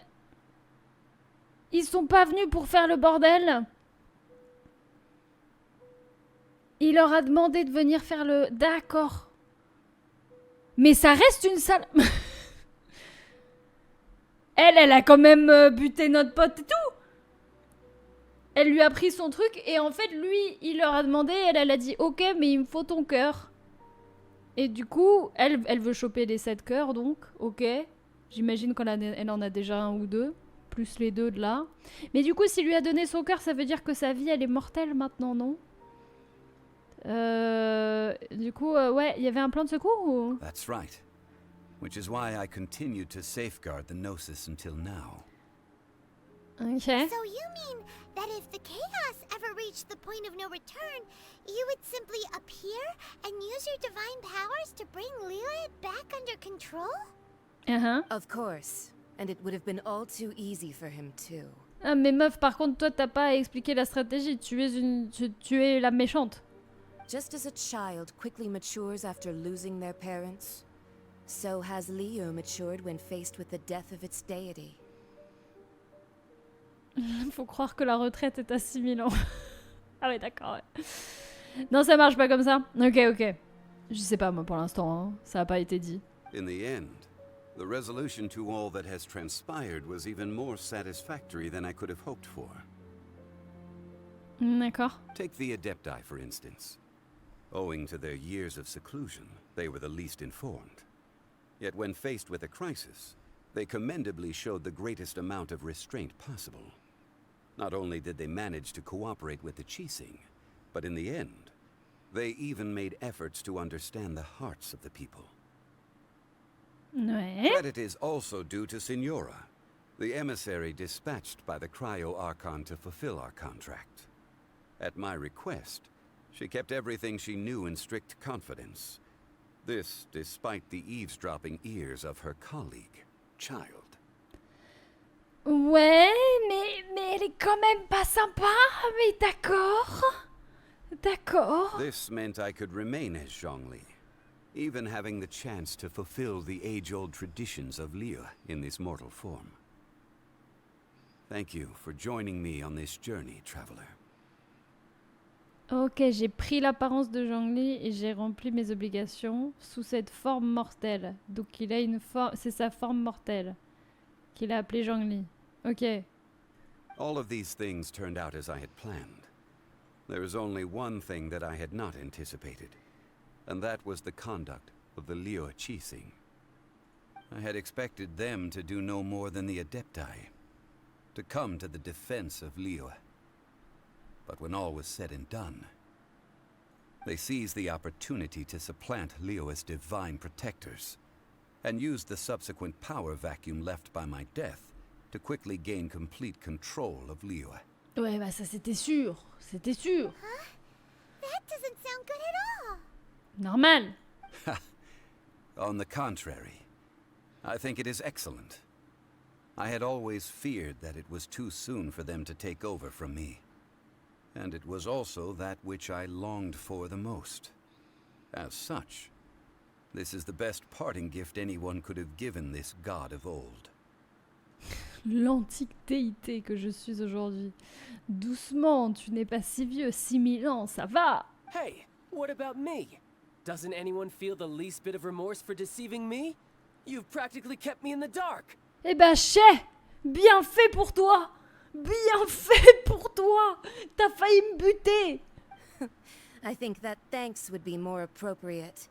Ils sont pas venus pour faire le bordel. Il leur a demandé de venir faire le... D'accord. Mais ça reste une salle... Elle a quand même buté notre pote et tout. Elle lui a pris son truc et en fait, lui, il leur a demandé, elle a dit « Ok, mais il me faut ton cœur. » Et du coup, elle veut choper les 7 cœurs, donc, ok. J'imagine qu'elle en a déjà un ou deux, plus les deux de là. Mais du coup, s'il lui a donné son cœur, ça veut dire que sa vie, elle est mortelle maintenant, non? Du coup, ouais, il y avait un plan de secours ou... That's right. Which is why I continued to safeguard the Gnosis until now. Okay. So you mean that if the chaos ever reached the point of no return, you would simply appear and use your divine powers to bring Liyue back under control? Of course. And it would have been all too easy for him too. Ah mais meuf, par contre, toi t'as pas expliqué la stratégie. Tu es la méchante. Just as a child quickly matures after losing their parents, so has Liyue matured when faced with the death of its deity. Faut croire que la retraite est à 6000 ans. Ah ouais, d'accord, ouais. Non, ça marche pas comme ça. Ok. Je sais pas, moi, pour l'instant, hein. Ça a pas été dit. In the end, the resolution to all that has transpired was even more satisfactory than I could have hoped for. D'accord. Take the Adepti, for instance. Owing to their years of seclusion, they were the least informed. Yet when faced with a crisis, they commendably showed the greatest amount of restraint possible. Not only did they manage to cooperate with the Chising, but in the end, they even made efforts to understand the hearts of the people. Ouais. Credit is also due to Signora, the emissary dispatched by the Cryo Archon to fulfill our contract. At my request, she kept everything she knew in strict confidence, This despite the eavesdropping ears of her colleague, Child. Ouais, mais elle est quand même pas sympa, mais d'accord. D'accord. This meant I could remain as Zhongli, even having the chance to fulfill the age-old traditions of Liyue in this mortal form. Thank you for joining me on this journey, traveler. Ok, j'ai pris l'apparence de Zhongli et j'ai rempli mes obligations sous cette forme mortelle. Donc il a une forme, c'est sa forme mortelle qu'il a appelée Zhongli. Ok. All of these things turned out as I had planned. There is only one thing that I had not anticipated, and that was the conduct of the Liyue Qixing. I had expected them to do no more than the Adepti, to come to the defense of Liyue. But when all was said and done, they seized the opportunity to supplant Liyue's divine protectors, and used the subsequent power vacuum left by my death to quickly gain complete control of Liyue. Ouais, bah ça c'était sûr, c'était sûr. Huh? That doesn't sound good at all. Normal. On the contrary, I think it is excellent. I had always feared that it was too soon for them to take over from me. And it was also that which I longed for the most. As such, this is the best parting gift anyone could have given this god of old. L'antique déité que je suis aujourd'hui. Doucement, tu n'es pas si vieux, 6000 ans, ça va. Hey, what about me? Doesn't anyone feel the least bit of remorse for deceiving me? You've practically kept me in the dark. Eh ben, chais, bien fait pour toi. Bien fait pour toi. T'as failli me buter. I think that thanks would be more appropriate.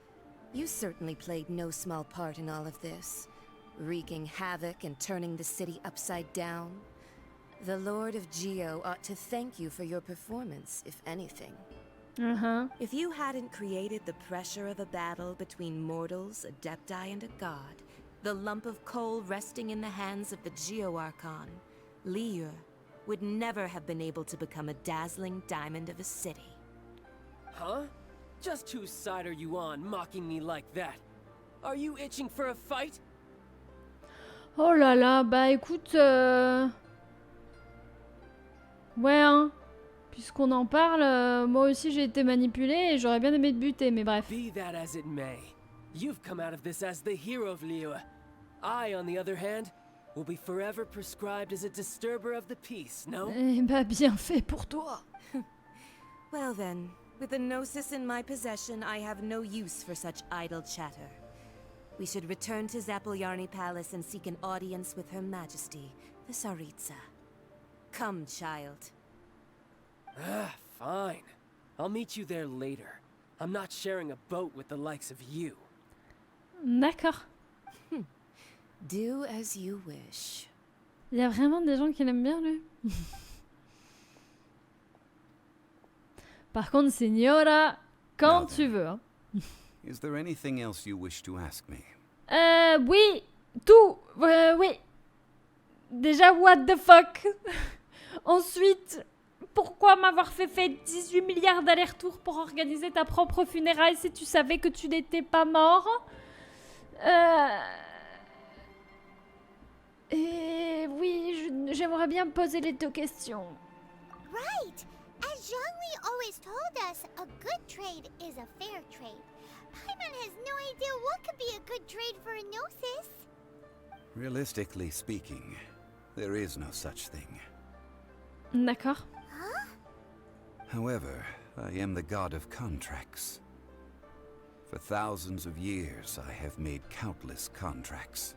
You certainly played no small part in all of this, wreaking havoc and turning the city upside down. The Lord of Geo ought to thank you for your performance, if anything. If you hadn't created the pressure of a battle between mortals, adepti, and a god, the lump of coal resting in the hands of the Geo Archon, Liyue would never have been able to become a dazzling diamond of a city. Huh? Just whose side are you on, mocking me like that? Are you itching for a fight? Oh là là, bah écoute... Ouais, hein. Puisqu'on en parle, moi aussi j'ai été manipulée et j'aurais bien aimé te buter, mais bref. Be that as it may, you've come out of this as the hero of Liyue. I, on the other hand, will be forever prescribed as a disturber of the peace, no? Eh bah bien fait pour toi. Well then, with the Gnosis in my possession, I have no use for such idle chatter. We should return to Zappolyarny Palace and seek an audience with Her Majesty, the Tsaritsa. Come, child. Ah, fine. I'll meet you there later. I'm not sharing a boat with the likes of you. D'accord. Do as you wish. Il y a vraiment des gens qui l'aiment bien, lui. Par contre, Signora, quand tu veux. Hein. Is there anything else you wish to ask me? Oui, tout. Oui. Déjà, what the fuck. Ensuite, pourquoi m'avoir fait 18 milliards d'allers-retours pour organiser ta propre funéraille si tu savais que tu n'étais pas mort? Et oui, j'aimerais bien poser les deux questions. Right! As Zhongli always told us, a good trade is a fair trade. Paimon has no idea what could be a good trade for a Gnosis. Realistically speaking, there is no such thing. D'accord. Huh? However, I am the god of contracts. For thousands of years, I have made countless contracts.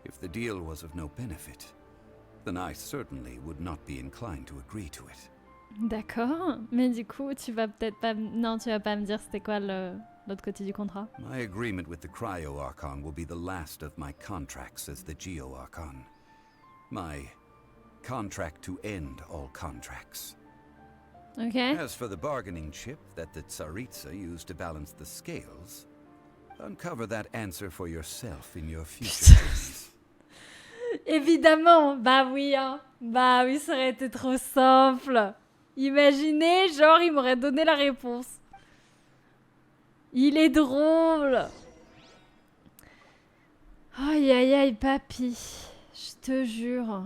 If the deal was of no benefit, then I certainly would not be inclined to agree to it. D'accord, mais du coup, tu vas peut-être pas... Non, tu vas pas me dire c'était quoi l'autre côté du contrat. My agreement with the Cryo Archon will be the last of my contracts as the Geo Archon. My contract to end all contracts. Okay. As for the bargaining chip that the Tsaritsa used to balance the scales, uncover that answer for yourself in your future journeys. Évidemment, bah oui, hein. Bah oui, ça aurait été trop simple. Imaginez, genre, il m'aurait donné la réponse. Il est drôle. Aïe aïe aïe papy, je te jure.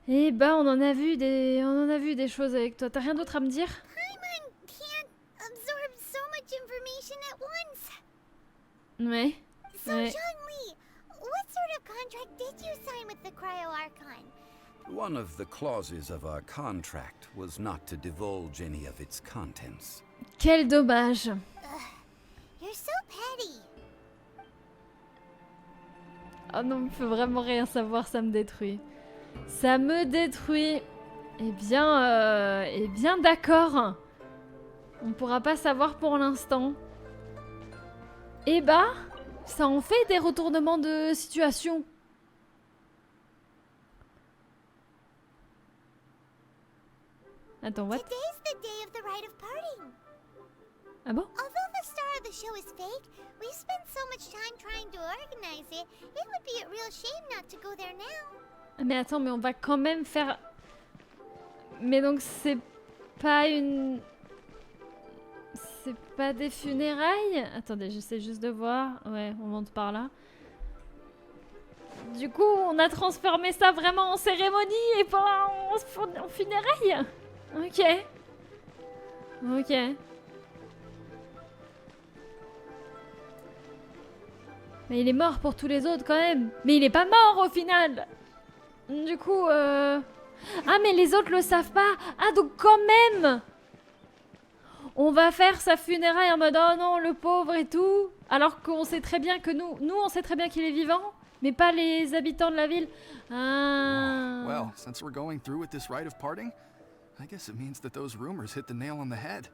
Eh ben on en a vu des choses avec toi. T'as rien d'autre à me dire? Paimon can't absorb so much information at once. Ouais. So Ouais. Zhongli, what sort of contract did you sign with the Cryo Archon? One of the clauses of our contract was not to divulge any of its contents. Quel dommage. You're so petty. Oh non, je peux vraiment rien savoir, ça me détruit. Ça me détruit. Eh bien d'accord. On pourra pas savoir pour l'instant. Eh bah, ça en fait des retournements de situation. Attends, what? Today's the day of the rite of parting. Ah bon? Although the star of the show is fake, we spent so much time trying to organize it, it would be a real shame not to go there now. Ah, mais attends, mais on va quand même faire... Mais donc c'est pas une... C'est pas des funérailles? Attendez, j'essaie juste de voir. Ouais, on monte par là. Du coup, on a transformé ça vraiment en cérémonie et pas en funérailles? Ok. Ok. Mais il est mort pour tous les autres quand même. Mais il est pas mort au final. Du coup, Ah, mais les autres le savent pas. Ah, donc quand même on va faire sa funéraille en mode oh non, le pauvre et tout. Alors qu'on sait très bien que nous on sait très bien qu'il est vivant. Mais pas les habitants de la ville. Ah. Well, since we're going through with this rite of parting, I guess it means that those rumors hit the nail on the head.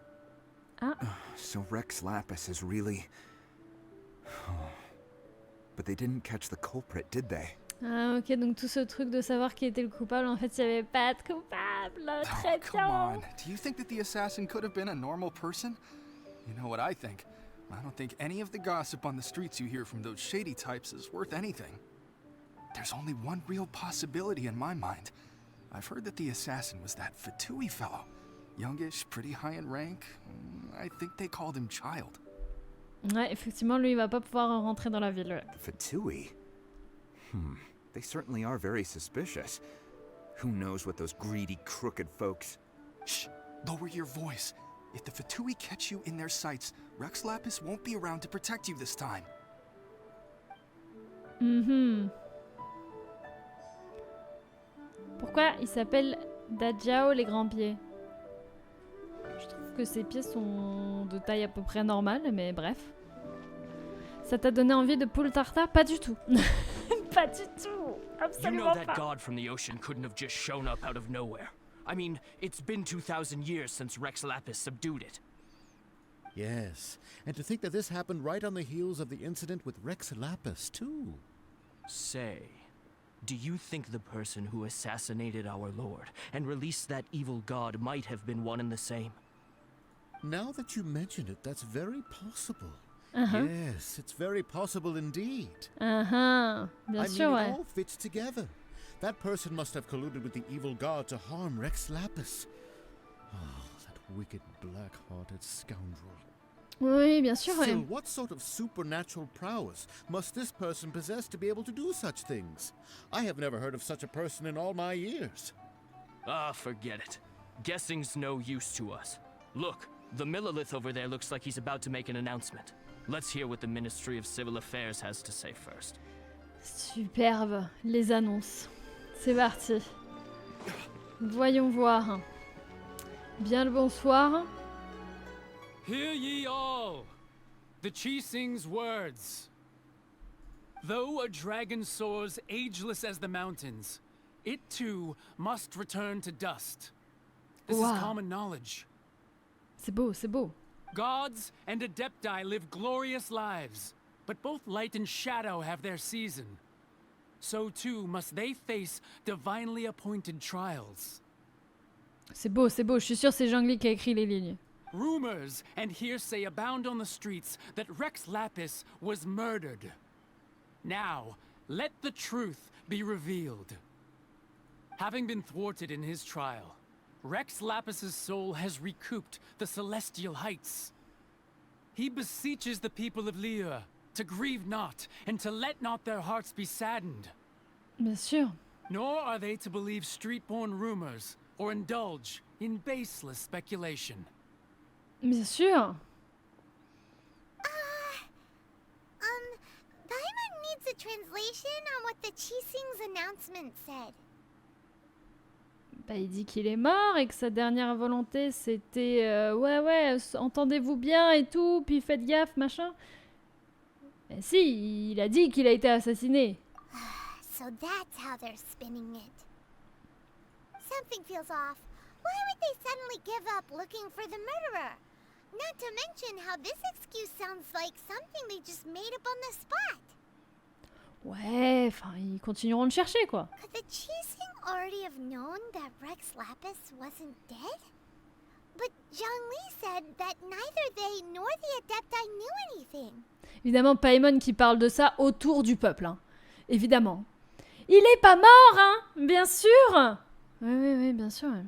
Ah. So Rex Lapis is really... But they didn't catch the culprit, did they? Ah ok, donc tout ce truc de savoir qui était le coupable, en fait il n'y avait pas de coupable. Très Come bien. on, do you think that the assassin could have been a normal person? You know what I think? I don't think any of the gossip on the streets you hear from those shady types is worth anything. There's only one real possibility in my mind. I've heard that the assassin was that Fatui fellow. Youngish, pretty high in rank. I think they called him Child. Ouais, effectivement, lui il va pas pouvoir rentrer dans la ville. Ouais. Fatui? They certainly are very suspicious. Who knows what those greedy, crooked folks... Shh! Lower your voice. If the Fatui catch you in their sights, Rex Lapis won't be around to protect you this time. Pourquoi il s'appelle Dajao les grands pieds? Je trouve que ses pieds sont de taille à peu près normale, mais bref. Ça t'a donné envie de poule tartare? Pas du tout. Pas du tout. You Absolument know that pas. god from the ocean couldn't have just shown up out of nowhere. I mean, it's been 2,000 years since Rex Lapis subdued it. Yes, and to think that this happened right on the heels of the incident with Rex Lapis, too. Say, do you think the person who assassinated our lord and released that evil god might have been one and the same? Now that you mention it, that's very possible. Uh-huh. Yes, it's very possible indeed. Bien sûr, it ouais. all fits together. That person must have colluded with the evil god to harm Rex Lapis. Oh, that wicked, black-hearted scoundrel. Oui, bien sûr, Still, ouais. what sort of supernatural prowess must this person possess to be able to do such things? I have never heard of such a person in all my years. Ah, forget it. Guessing's no use to us. Look, the Millilith over there looks like he's about to make an announcement. Let's hear what the Ministry of Civil Affairs has to say first. Superbe, les annonces. C'est parti. Voyons voir. Bien le bonsoir. Hear ye all! The Chi sings words. Though a dragon soars ageless as the mountains, it too must return to dust. This Wow. is common knowledge. C'est beau, c'est beau. Gods and Adepti live glorious lives, but both light and shadow have their season. So too must they face divinely appointed trials. C'est beau, c'est beau. Je suis sûre c'est Zhongli qui a écrit les lignes. Rumors and hearsay abound on the streets that Rex Lapis was murdered. Now, let the truth be revealed. Having been thwarted in his trial, Rex Lapis's soul has recouped the celestial heights. He beseeches the people of Liyue to grieve not, and to let not their hearts be saddened. Bien sûr. Nor are they to believe street-born rumors, or indulge in baseless speculation. Bien sûr. Paimon needs a translation on what the Qixing's announcement said. Bah, il dit qu'il est mort et que sa dernière volonté c'était ouais, entendez-vous bien et tout, puis faites gaffe, machin. Mais si, il a dit qu'il a été assassiné. So that's how they're spinning it. Something feels off. Why would they suddenly give up looking for the murderer? Not to mention how this excuse sounds like something they just made up on the spot. Ouais, enfin, ils continueront de chercher, quoi. Could the Qixing already have known that Rex Lapis wasn't dead? But Zhongli said that neither they nor the Adepti knew anything. Évidemment, Paimon qui parle de ça autour du peuple, hein. Évidemment. Il est pas mort, hein. Bien sûr. Oui, bien sûr. Ouais.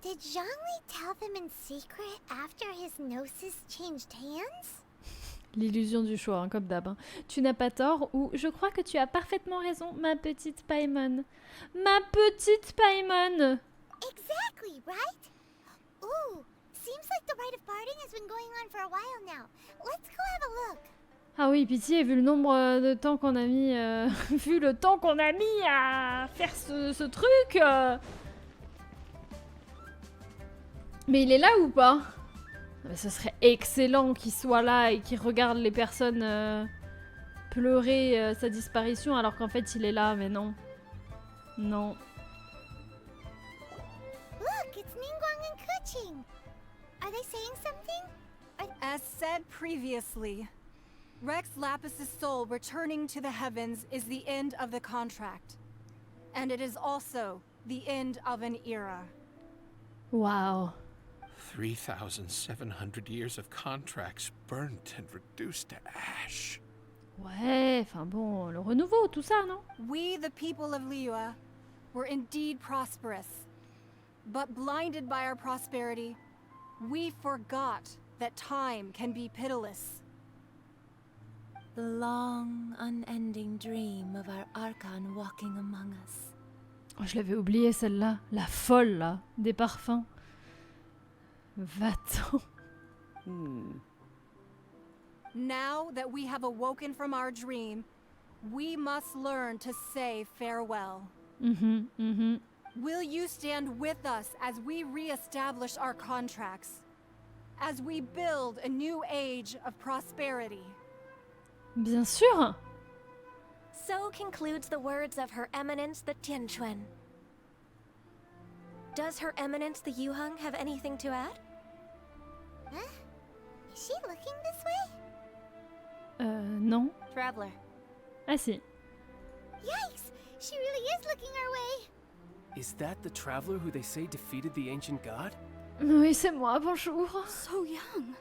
Did Zhongli tell them in secret after his gnosis changed hands? L'illusion du choix, hein, comme d'hab. Hein. Tu n'as pas tort, ou je crois que tu as parfaitement raison, ma petite Paimon. Ma petite Paimon. Exactly, right? Ooh, seems like the rite of parting has been going on for a while now. Let's go have a look. Ah oui, pitié, vu le nombre de temps qu'on a mis... vu le temps qu'on a mis à faire ce truc... Mais il est là ou pas? Mais ce serait excellent qu'il soit là et qu'il regarde les personnes pleurer sa disparition alors qu'en fait il est là, mais non. Non. Look, it's Ningguang and Keqing. Are they saying something? As said previously, Rex Lapis's soul returning to the heavens is the end of the contract. And it is also the end of an era. Wow. 3,700 years of contracts burnt and reduced to ash. Ouais, enfin bon, le renouveau, tout ça, non? We, the people of Liyue, were indeed prosperous. But blinded by our prosperity, we forgot that time can be pitiless. The long, unending dream of our Archon walking among us. Oh, je l'avais oublié celle-là, la folle là, des parfums. Va-t'en. Now that we have awoken from our dream, we must learn to say farewell. Will you stand with us as we re-establish our contracts? As we build a new age of prosperity? Bien sûr. So concludes the words of Her Eminence the Tianquan. Does Her Eminence the Yuheng have anything to add? Huh? Is she looking this way? Non. Traveler. Ah si. Yikes! She really is looking our way. Is that the traveler who they say defeated the ancient god? Oui, c'est moi, bonjour. So young.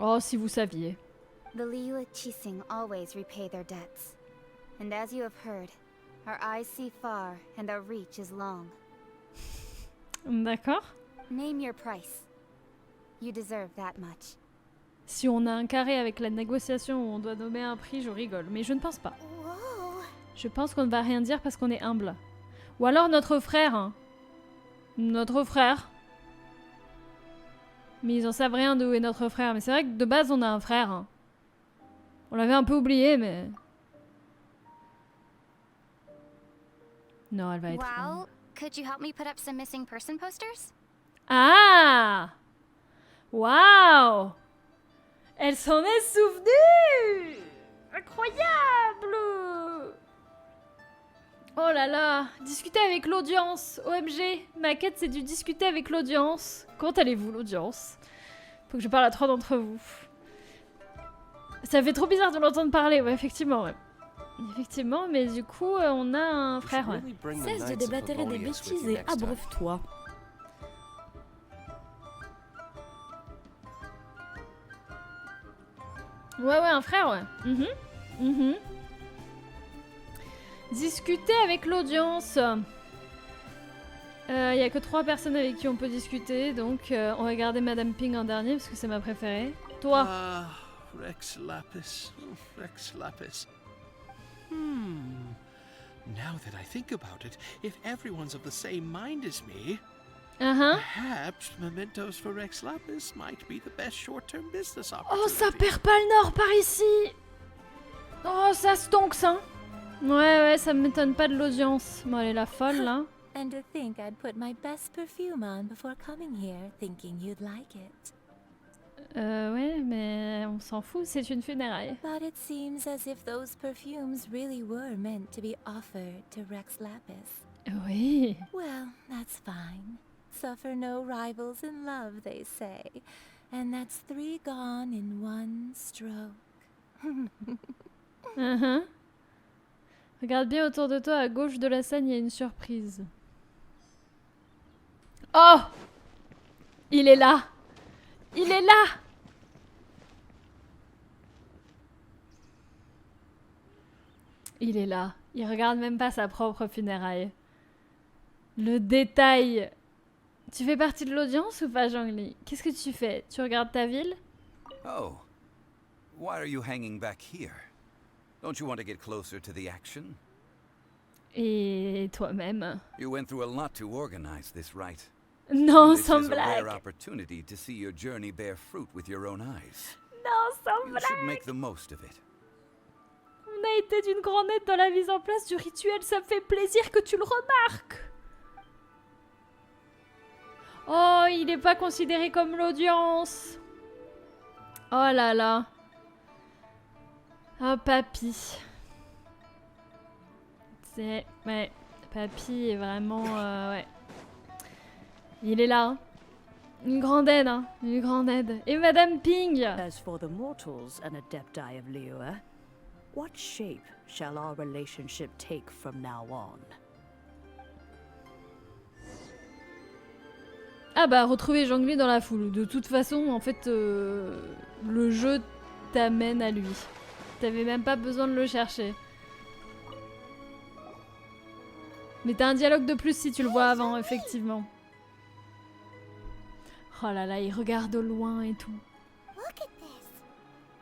Oh, si vous saviez. The Liyue Qixing always repay their debts. And as you have heard, our eyes see far and our reach is long. D'accord. Name your price. You deserve that much. Si on a un carré avec la négociation où on doit nommer un prix, je rigole. Mais je ne pense pas. Whoa. Je pense qu'on ne va rien dire parce qu'on est humble. Ou alors notre frère. Hein. Notre frère. Mais ils en savent rien d'où est notre frère. Mais c'est vrai que de base, on a un frère. Hein. On l'avait un peu oublié, mais... Non, elle va être... Well, could you help me put up some missing person posters? Ah! Waouh! Elle s'en est souvenue! Incroyable! Oh là là! Discuter avec l'audience! OMG! Ma quête, c'est du discuter avec l'audience. Comment allez-vous, l'audience? Faut que je parle à 3 d'entre vous. Ça fait trop bizarre de l'entendre parler, ouais, effectivement, ouais. Effectivement, mais du coup, on a un frère, ouais. Cesse de déblatérer des bêtises et abreuve-toi. Ouais, un frère, ouais. Discuter avec l'audience. Il y a que 3 personnes avec qui on peut discuter, donc on va garder Madame Ping en dernier parce que c'est ma préférée. Toi. Rex Lapis. Rex Lapis. Now that I think about it, if everyone's of the same mind as me, perhaps mementos for Rex Lapis might be the best short-term business opportunity. Oh, ça perd pas le nord par ici. Oh, ça stonks, hein. Ouais, ça m'étonne pas de l'audience. Bon, elle est la folle, là. And to think I'd put my best perfume on before coming here, thinking you'd like it. Ouais, mais on s'en fout, c'est une funéraille. But it seems as if those perfumes really were meant to be offered to Rex Lapis. Oui. Well, that's fine. Suffer no rivals in love, they say. And that's 3 gone in 1 stroke. Regarde bien autour de toi, à gauche de la scène, il y a une surprise. Oh! Il est là! Il est là! Il est là. Il regarde même pas sa propre funéraille. Le détail! Tu fais partie de l'audience ou pas, Zhongli? Qu'est-ce que tu fais? Tu regardes ta ville? Oh. Why are you hanging back here? Don't you want to get closer to the action? Et toi-même? You went through a lot to organize this, right? Non, this sans is a blague. rare opportunity to see your journey bear fruit with your own eyes. Non, sans You blague. should make the most of it. On a été d'une grande aide dans la mise en place du rituel, ça me fait plaisir que tu le remarques. Oh, il n'est pas considéré comme l'audience. Oh là là. Oh, papy. C'est... Ouais, papy est vraiment... ouais. Il est là, hein. Une grande aide, hein. Une grande aide. Et Madame Ping. As for the mortals and adepti of Liyue, what shape shall our relationship take from now on? Ah bah, retrouver Zhongli dans la foule. De toute façon, en fait, le jeu t'amène à lui. T'avais même pas besoin de le chercher. Mais t'as un dialogue de plus si tu le vois avant, effectivement. Oh là là, il regarde au loin et tout. Look at this.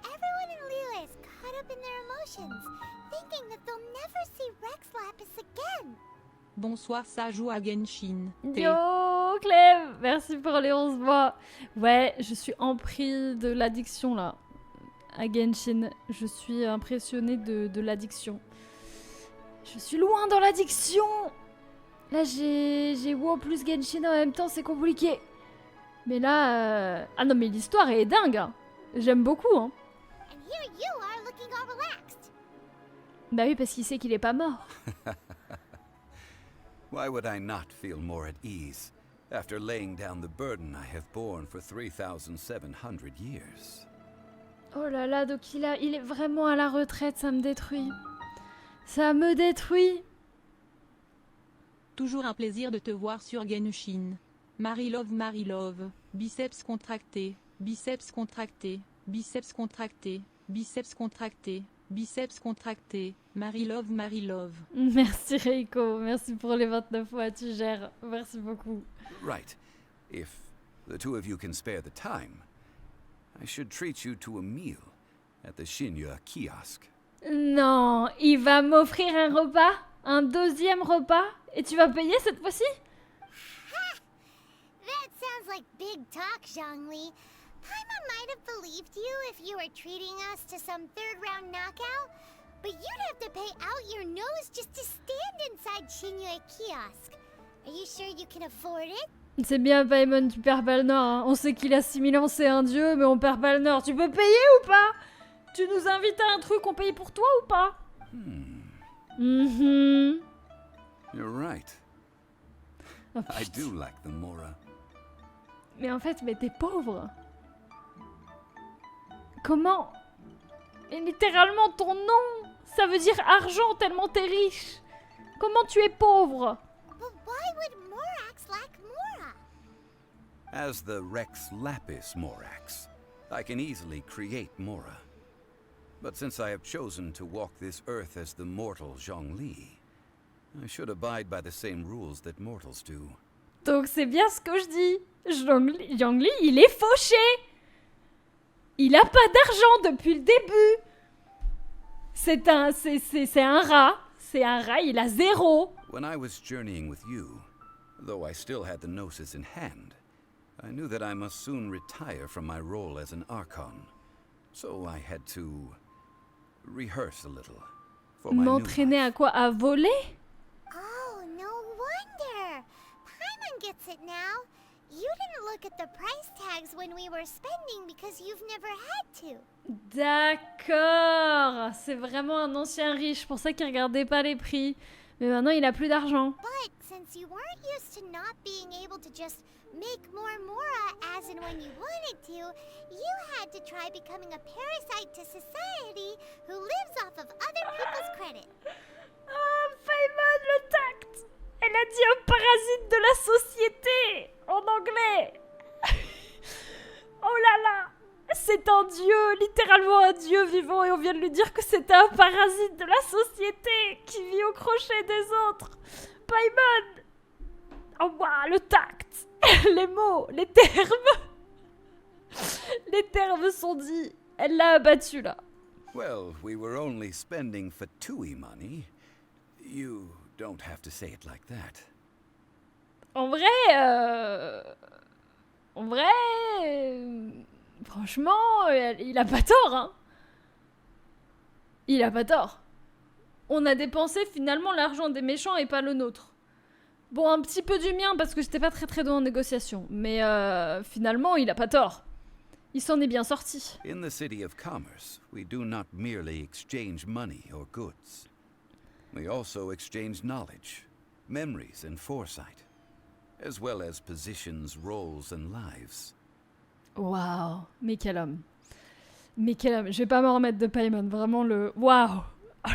Everyone in Liyue is caught up in their emotions, thinking that they'll never see Rex Lapis again. Bonsoir, ça joue à Genshin. Yo, Clève, merci pour les 11 mois. Ouais, je suis emprise de l'addiction là. À Genshin, je suis impressionnée de l'addiction. Je suis loin dans l'addiction. Là, j'ai WoW plus Genshin en même temps, c'est compliqué. Mais là... Ah non, mais l'histoire est dingue. Hein. J'aime beaucoup. Hein. And here you are looking all relaxed. Bah oui, parce qu'il sait qu'il est pas mort. Why would I not feel more at ease after laying down the burden I have borne for 3,700 years? Oh là là, donc il est vraiment à la retraite, ça me détruit. Ça me détruit. Toujours un plaisir de te voir sur Genshin. Marie-Love, biceps contracté, biceps contracté, biceps contracté, biceps contracté, biceps contracté, Marie-Love. Merci Reiko, merci pour les 29 fois, tu gères, merci beaucoup. Right. If the two of you can spare the time, I should treat you to a meal at the Shinya kiosk. Non, il va m'offrir un repas, un 2e repas, et tu vas payer cette fois-ci? That sounds like big talk, Zhongli. Paimon might have believed you if you were treating us to some 3rd-round knockout, but you'd have to pay out your nose just to stand inside Shinya kiosk. Are you sure you can afford it? C'est bien, Paimon, tu perds pas le nord. Hein. On sait qu'il a 6000 ans, c'est un dieu, mais on perd pas le nord. Tu peux payer ou pas? Tu nous invites à un truc, on paye pour toi ou pas? You're right. Oh, I do like the Mora. Mais en fait, mais t'es pauvre. Comment? Et littéralement, ton nom, ça veut dire argent tellement t'es riche. Comment tu es pauvre? But why would Morax lack Mora? As the Rex Lapis Morax, I can easily create Mora. But since I have chosen to walk this earth as the mortal Zhongli, I should abide by the same rules that mortals do. Donc c'est bien ce que je dis. Zhongli, il est fauché. Il a pas d'argent depuis le début. C'est un rat. C'est un rat, il a 0. When I was journeying with you, though I still had the gnosis in hand, I knew that I must soon retire from my role as an Archon. So I had to rehearse a little for my new M'entraîner à quoi? À voler? Oh, no wonder. Paimon gets it now. You didn't look at the price tags when we were spending because you've never had to. D'accord. C'est vraiment un ancien riche, pour ça qu'il regardait pas les prix. Mais maintenant, il a plus d'argent. But since you weren't used to not being able to just make more Mora as and when you wanted to, you had to try becoming a parasite to society who lives off of other people's credit. Ah, Paimon, le tact. Elle a dit un parasite de la société en anglais. Oh là là. C'est un dieu, littéralement un dieu vivant, et on vient de lui dire que c'était un parasite de la société qui vit au crochet des autres. Paimon. Oh waouh, le tact. Les mots, les termes. Les termes sont dits. Elle l'a abattu là. Well, we were only spending Fatui money. You don't have to say it like that. En vrai, franchement, il a pas tort, hein. Il a pas tort. On a dépensé finalement l'argent des méchants et pas le nôtre. Bon, un petit peu du mien parce que j'étais pas très doué en négociation, mais finalement, il a pas tort. Il s'en est bien sorti. In the city of commerce, we do not merely exchange money or goods. We also exchange knowledge, memories and foresight, as well as positions, roles and lives. Waouh, mais quel homme. Mais quel homme. Je vais pas me remettre de Paimon, vraiment le... Waouh.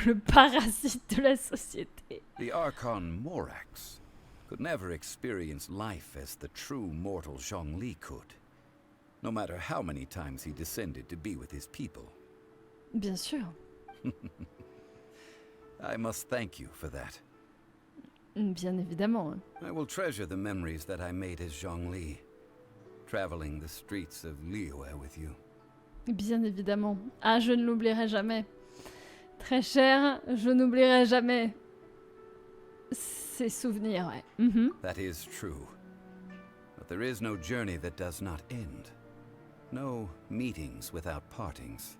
Le parasite de la société. The Archon Morax could never experience life as the true mortal Zhongli could, no matter how many times he descended to be with his people. Bien sûr. I must thank you for that. Bien évidemment. I will treasure the memories that I made as Zhongli, traveling the streets of Liyue with you. Bien évidemment. Ah, je ne l'oublierai jamais. Très cher, je n'oublierai jamais ces souvenirs, ouais. That is true. But there is no journey that does not end. No meetings without partings.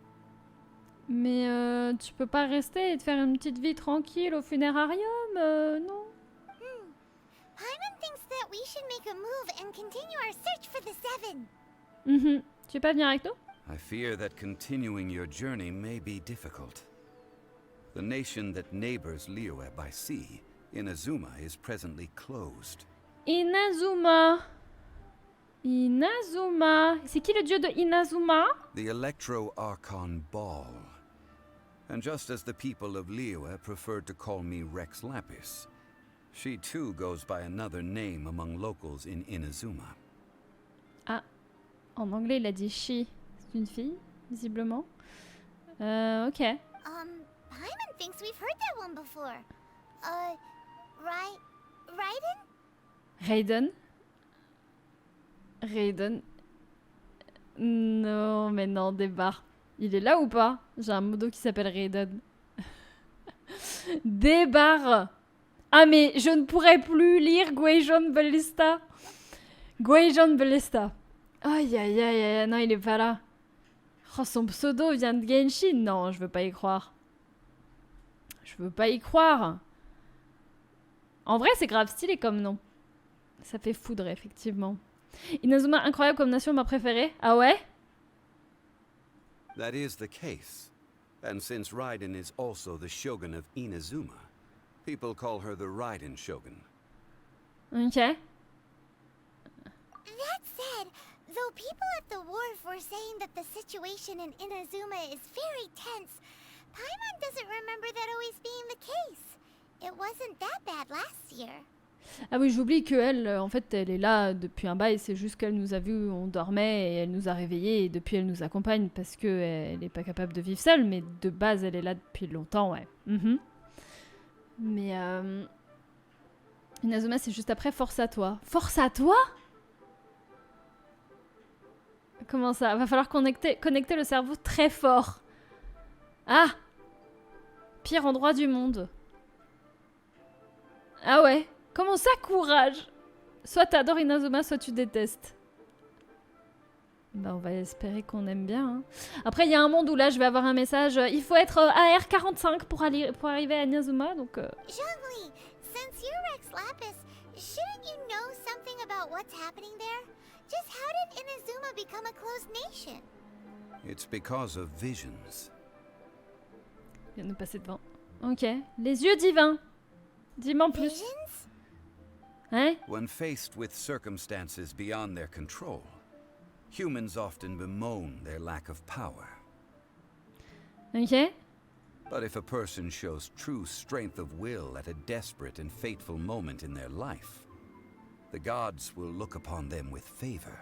Mais tu peux pas rester et te faire une petite vie tranquille au funérarium, non? Paimon thinks that we should make a move and continue our search for the Seven. Tu veux pas venir avec nous? I fear that continuing your journey may be difficult. The nation that neighbors Liyue by sea, Inazuma, is presently closed. Inazuma. Inazuma. C'est qui le dieu de Inazuma? The Electro-Archon Ball. And just as the people of Liyue preferred to call me Rex Lapis, she too goes by another name among locals in Inazuma. Ah, en anglais il a dit she. C'est une fille, visiblement. Ok. Paimon thinks we've heard that one before. Raiden? Raiden? Non, mais non, débarre. Il est là ou pas? J'ai un modo qui s'appelle Raiden. Débarre! Ah, mais je ne pourrais plus lire Genshin Ballista. Genshin Ballista. Aïe, aïe, aïe, aïe, non, il est pas là. Oh, son pseudo vient de Genshin. Non, je veux pas y croire. Je veux pas y croire. En vrai, c'est grave stylé comme nom. Ça fait foudre, effectivement. Inazuma, incroyable comme nation, ma préférée. Ah ouais? That is the case. And since Raiden is also the shogun of Inazuma, people call her the Raiden shogun. Ok. That said, though people at the wharf were saying that the situation in Inazuma is very tense, Paimon doesn't remember that always being the case. It wasn't that bad last year. Ah oui, j'oublie qu'elle, en fait, elle est là depuis un bail. C'est juste qu'elle nous a vus, on dormait, et elle nous a réveillés. Et depuis, elle nous accompagne parce qu'elle n'est pas capable de vivre seule. Mais de base, elle est là depuis longtemps, ouais. Mais Inazuma, c'est juste après. Force à toi. Force à toi? Comment ça? Va falloir connecter le cerveau très fort. Ah! Pire endroit du monde. Ah ouais? Comment ça, courage? Soit t'adores Inazuma, soit tu détestes. Bah on va espérer qu'on aime bien. Hein. Après, il y a un monde où là, je vais avoir un message. Il faut être AR45 pour arriver à Inazuma, donc... Zhongli, since you're Rex Lapis, shouldn't you know something about what's happening there? Just how did Inazuma become a closed nation? It's because of visions. Il vient de nous passer devant. Ok. Les yeux divins. Dis-moi en plus. Visions? Hein? When faced with circumstances beyond their control, humans often bemoan their lack of power. Ok. But if a person shows true strength of will at a desperate and fateful moment in their life, the gods will look upon them with favor.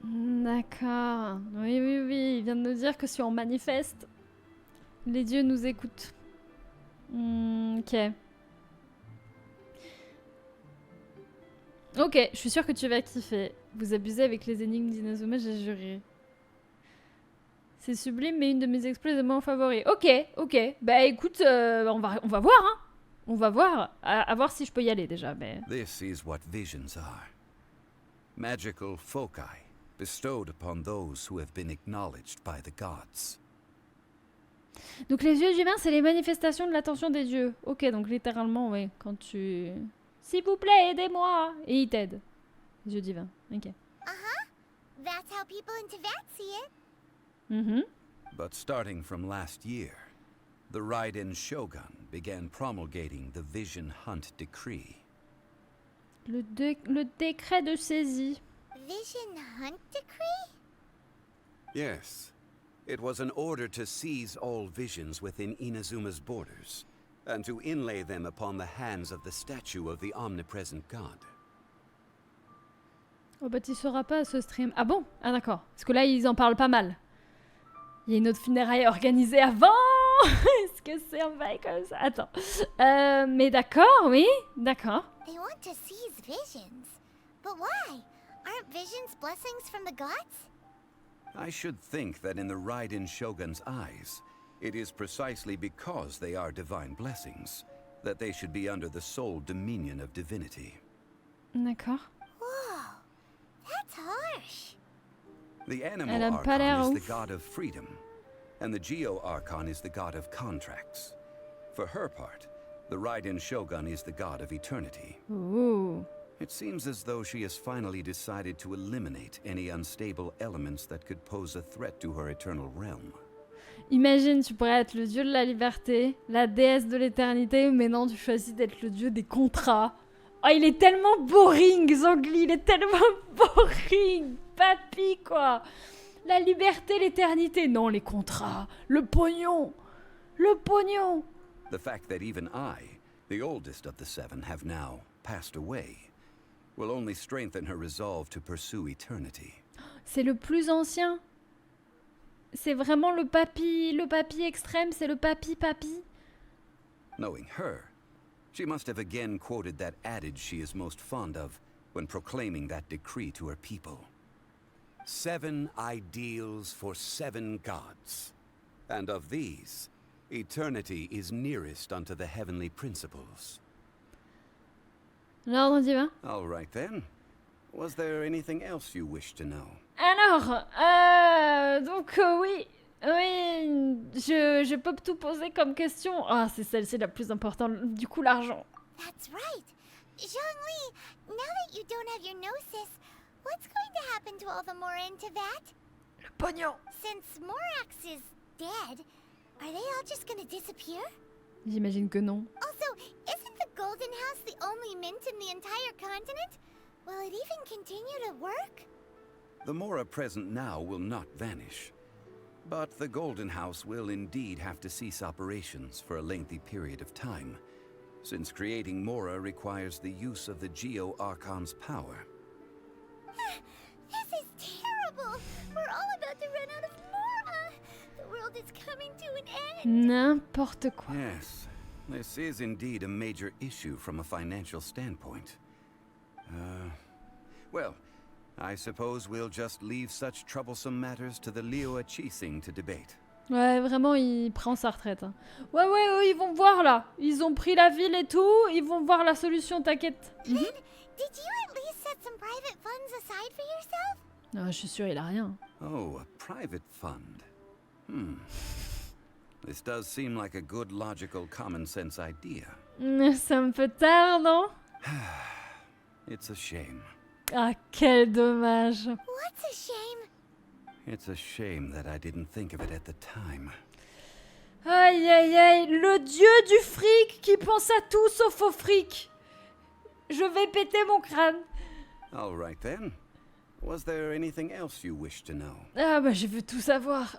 D'accord. Oui, oui, oui. Il vient de nous dire que si on manifeste, les dieux nous écoutent. Ok. Ok, je suis sûre que tu vas kiffer. Vous abusez avec les énigmes d'Inazuma, j'ai juré. C'est sublime, mais une de mes exploits est moins favoris. Ok, ok. Bah écoute, on va voir, hein. On va voir. À voir si je peux y aller déjà, mais... This is what visions are. Magical foci bestowed upon those who have been acknowledged by the gods. Donc les yeux d'humain, c'est les manifestations de l'attention des dieux. Ok, donc littéralement, ouais, quand tu... S'il vous plaît, aidez-moi. Et il t'aide. Les yeux divins, ok. That's how people in Teyvat see it. But starting from last year, the Raiden Shogun began promulgating the Vision Hunt Decree. Le décret de saisie. Vision Hunt Decree? Yes. It was an order to seize all visions within Inazuma's borders, and to inlay them upon the hands of the statue of the omnipresent god. Oh bah tu sauras pas ce stream. Ah bon? Ah d'accord. Parce que là ils en parlent pas mal. Il y a une autre funéraille organisée avant. Est-ce que c'est un bail comme ça? Attends. Mais d'accord, oui, d'accord. They want to seize visions. But why? Aren't visions blessings from the gods? I should think that in the Raiden Shogun's eyes, it is precisely because they are divine blessings that they should be under the sole dominion of divinity. D'accord. Whoa, that's harsh. The Animal Archon is the god of freedom, and the Geo Archon is the god of contracts. For her part, the Raiden Shogun is the god of eternity. Ooh. It seems as though she has finally decided to eliminate any unstable elements that could pose a threat to her eternal realm. Imagine, tu pourrais être le dieu de la liberté, la déesse de l'éternité, mais non, tu choisis d'être le dieu des contrats. Oh, il est tellement boring, Zhongli, il est tellement boring. Papy, quoi. La liberté, l'éternité, non, les contrats, le pognon, le pognon. The fact that even I, the oldest of the seven, have now passed away, will only strengthen her resolve to pursue eternity. C'est le plus ancien. C'est vraiment le papy extrême, c'est le papy. Knowing her, she must have again quoted that adage she is most fond of when proclaiming that decree to her people. 7 ideals for 7 gods, and of these, eternity is nearest unto the heavenly principles. L'ordre divin. All right then. Was there anything else you wish to know? Alors, donc oui, je peux tout poser comme question. Ah, c'est celle-ci la plus importante, du coup l'argent. That's right. Zhongli, now that you don't have your gnosis, what's going to happen to all the Mora in Teyvat? Le pognon. Since Morax is dead, are they all just gonna disappear? J'imagine que non. Also, isn't the Golden House the only mint in the entire continent? Will it even continue to work? The Mora present now will not vanish, but the Golden House will indeed have to cease operations for a lengthy period of time, since creating Mora requires the use of the Geo Archon's power. This is terrible! We're all about to run out of Mora! The world is coming to an end! N'importe quoi. Yes, This is indeed a major issue from a financial standpoint. Well, I suppose we'll just leave such troublesome matters to the Liyue Qixing to debate. Ouais, vraiment, il prend sa retraite. Hein. Ouais, eux, ils vont voir là. Ils ont pris la ville et tout. Ils vont voir la solution, t'inquiète. Did you at least set some private funds aside for yourself? Non, je suis sûre, il a rien. Oh, a private fund. This does seem like a good, logical, common-sense idea. C'est un peu tard, non? It's a shame. Ah, quel dommage. What's a shame? It's a shame that I didn't think of it at the time. Aïe, aïe, aïe. Le dieu du fric qui pense à tout sauf au fric. Je vais péter mon crâne. All right then. Was there anything else you wish to know? Ah bah je veux tout savoir.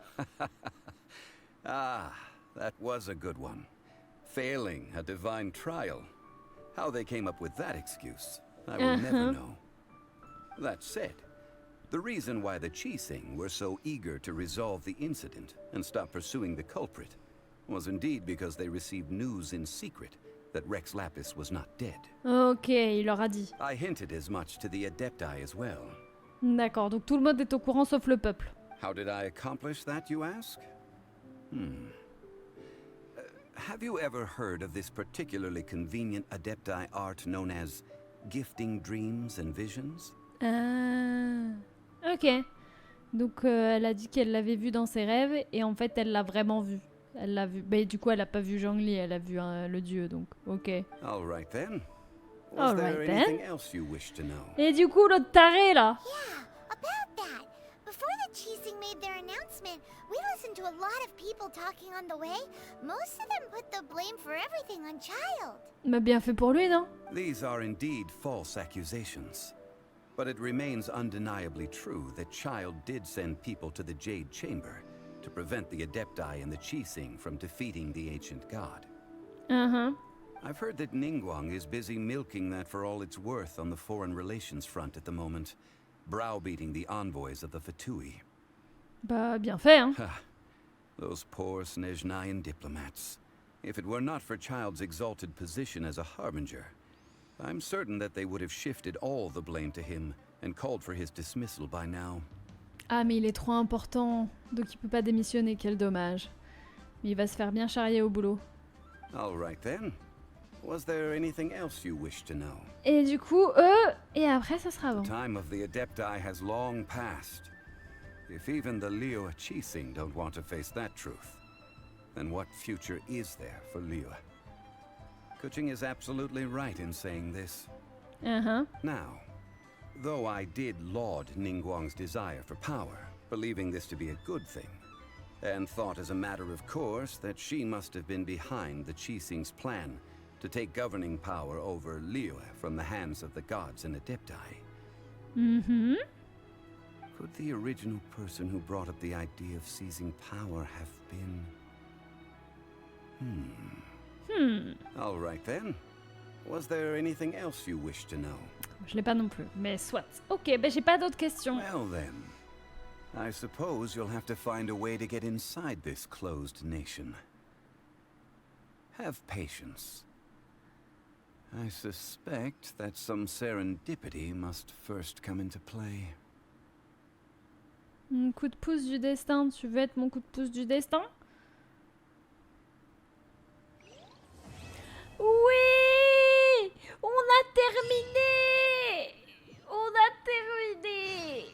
Ah, that was a good one. Failing a divine trial. How they came up with that excuse, I will never know. That said, the reason why the Qixing were so eager to resolve the incident and stop pursuing the culprit was indeed because they received news in secret that Rex Lapis was not dead. Ok, il leur a dit. I hinted as much to the Adepti as well. D'accord, donc tout le monde est au courant sauf le peuple. How did I accomplish that, you ask? Have you ever heard of this particularly convenient Adepti art known as gifting dreams and visions? Ok. Donc elle a dit qu'elle l'avait vu dans ses rêves et en fait elle l'a vraiment vu. Elle l'a vu. Mais du coup elle a pas vu Zhongli, elle a vu le dieu donc. Ok. All right then. Was there anything else you wish to know? Et du coup l'autre taré là. Yeah, about that. Before the Qixing made their announcement, we listened to a lot of people talking on the way. Most of them put the blame for everything on Child. Bah bien fait pour lui, non? These are indeed false accusations. But it remains undeniably true that Child did send people to the Jade Chamber to prevent the Adepti and the Qixing from defeating the ancient god. I've heard that Ningguang is busy milking that for all it's worth on the foreign relations front at the moment, browbeating the envoys of the Fatui. Bah, bien fait, hein. Those poor Snezhnayan diplomats. If it were not for Child's exalted position as a harbinger, I'm certain that they would have shifted all the blame to him and called for his dismissal by now. Ah, mais il est trop important, donc il peut pas démissionner, quel dommage. Mais il va se faire bien charrier au boulot. All right then. Was there anything else you wish to know? Et du coup, et après ça sera bon. The time of the Adepti has long passed. If even the Liyue Qixing don't want to face that truth, then what future is there for Liyue? Kuching is absolutely right in saying this. Now, though I did laud Ningguang's desire for power, believing this to be a good thing, and thought as a matter of course that she must have been behind the Qixing's plan to take governing power over Liyue from the hands of the gods and Adepti. Could the original person who brought up the idea of seizing power have been... All right then. Was there anything else you wish to know? Je l'ai pas non plus, mais soit. Ok, ben j'ai pas d'autres questions. Well then, I suppose you'll have to find a way to get inside this closed nation. Have patience. I suspect that some serendipity must first come into play. Un coup de pouce du destin, tu veux être mon coup de pouce du destin? Oui! On a terminé! On a terminé!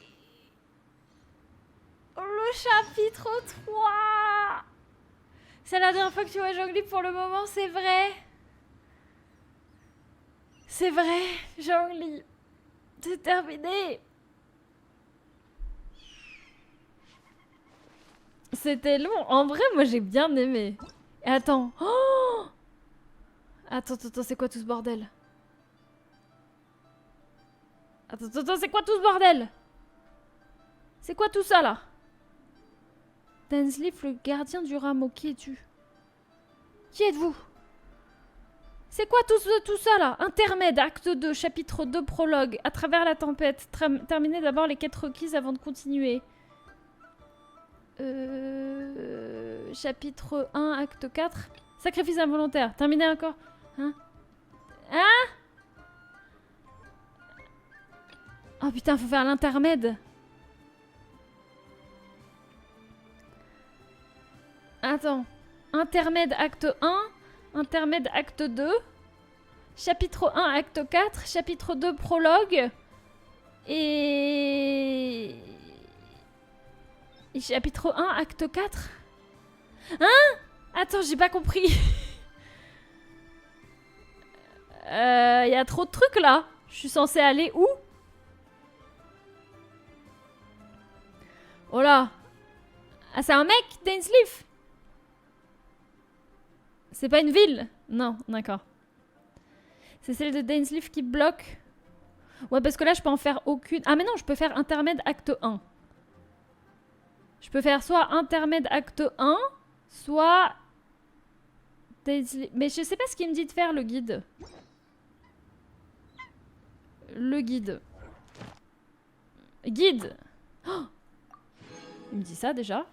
Le chapitre 3! C'est la dernière fois que tu vois Zhongli pour le moment, c'est vrai? C'est vrai, Zhongli. C'est terminé. C'était long. En vrai, moi j'ai bien aimé. Et attends. Oh, attends, c'est quoi tout ce bordel? Attends, c'est quoi tout ce bordel? C'est quoi tout ça là? Densleaf, le gardien du rameau, qui es-tu? Qui êtes-vous? C'est quoi tout ça là? Intermède, acte 2, chapitre 2, prologue. À travers la tempête. Terminez d'abord les quêtes requises avant de continuer. Chapitre 1, acte 4. Sacrifice involontaire. Terminer encore. Hein? Hein? Oh putain, faut faire l'intermède. Attends. Intermède acte 1. Intermède acte 2. Chapitre 1 acte 4. Chapitre 2 prologue. Et chapitre 1 acte 4. Hein? Attends, j'ai pas compris. Y a trop de trucs là. Je suis censée aller où? Oh là. Ah, c'est un mec, Dainsleif? C'est pas une ville? Non, d'accord. C'est celle de Dainsleif qui bloque. Ouais, parce que là, je peux en faire aucune. Ah, mais non, je peux faire intermède acte 1. Je peux faire soit intermède acte 1, soit... Mais je sais pas ce qu'il me dit de faire, le guide. Le guide. Guide. Oh, il me dit ça, déjà.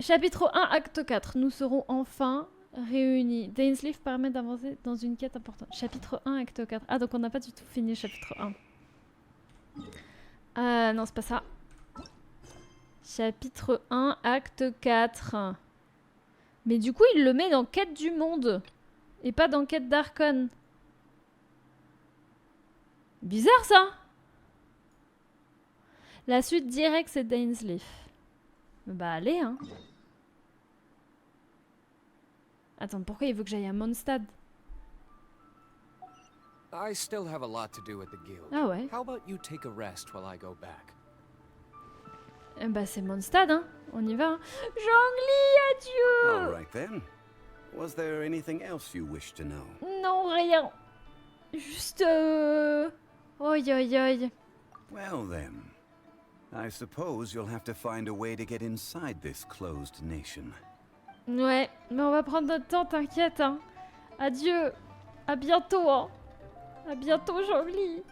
Chapitre 1, acte 4. Nous serons enfin réunis. Dainsleif permet d'avancer dans une quête importante. Chapitre 1, acte 4. Ah, donc on n'a pas du tout fini le chapitre 1. Non, c'est pas ça. Chapitre 1, acte 4. Mais du coup, il le met dans Quête du monde. Et pas dans Quête d'Archon. Bizarre, ça. La suite directe, c'est Dainsleif. Bah, allez, hein. Attends, pourquoi il veut que j'aille à Mondstadt? I still have a lot to do at the guild. Ah ouais. How about you take a rest while I go back? Bah c'est Mondstadt, hein. On y va. Hein. Zhongli, adieu. All right then. Was there anything else you wish to know? Non, rien. Juste Oi, oi, oi. Well then, I suppose you'll have to find a way to get inside this closed nation. Ouais, mais on va prendre notre temps, t'inquiète, hein. Adieu. À bientôt, hein. À bientôt, Zhongli.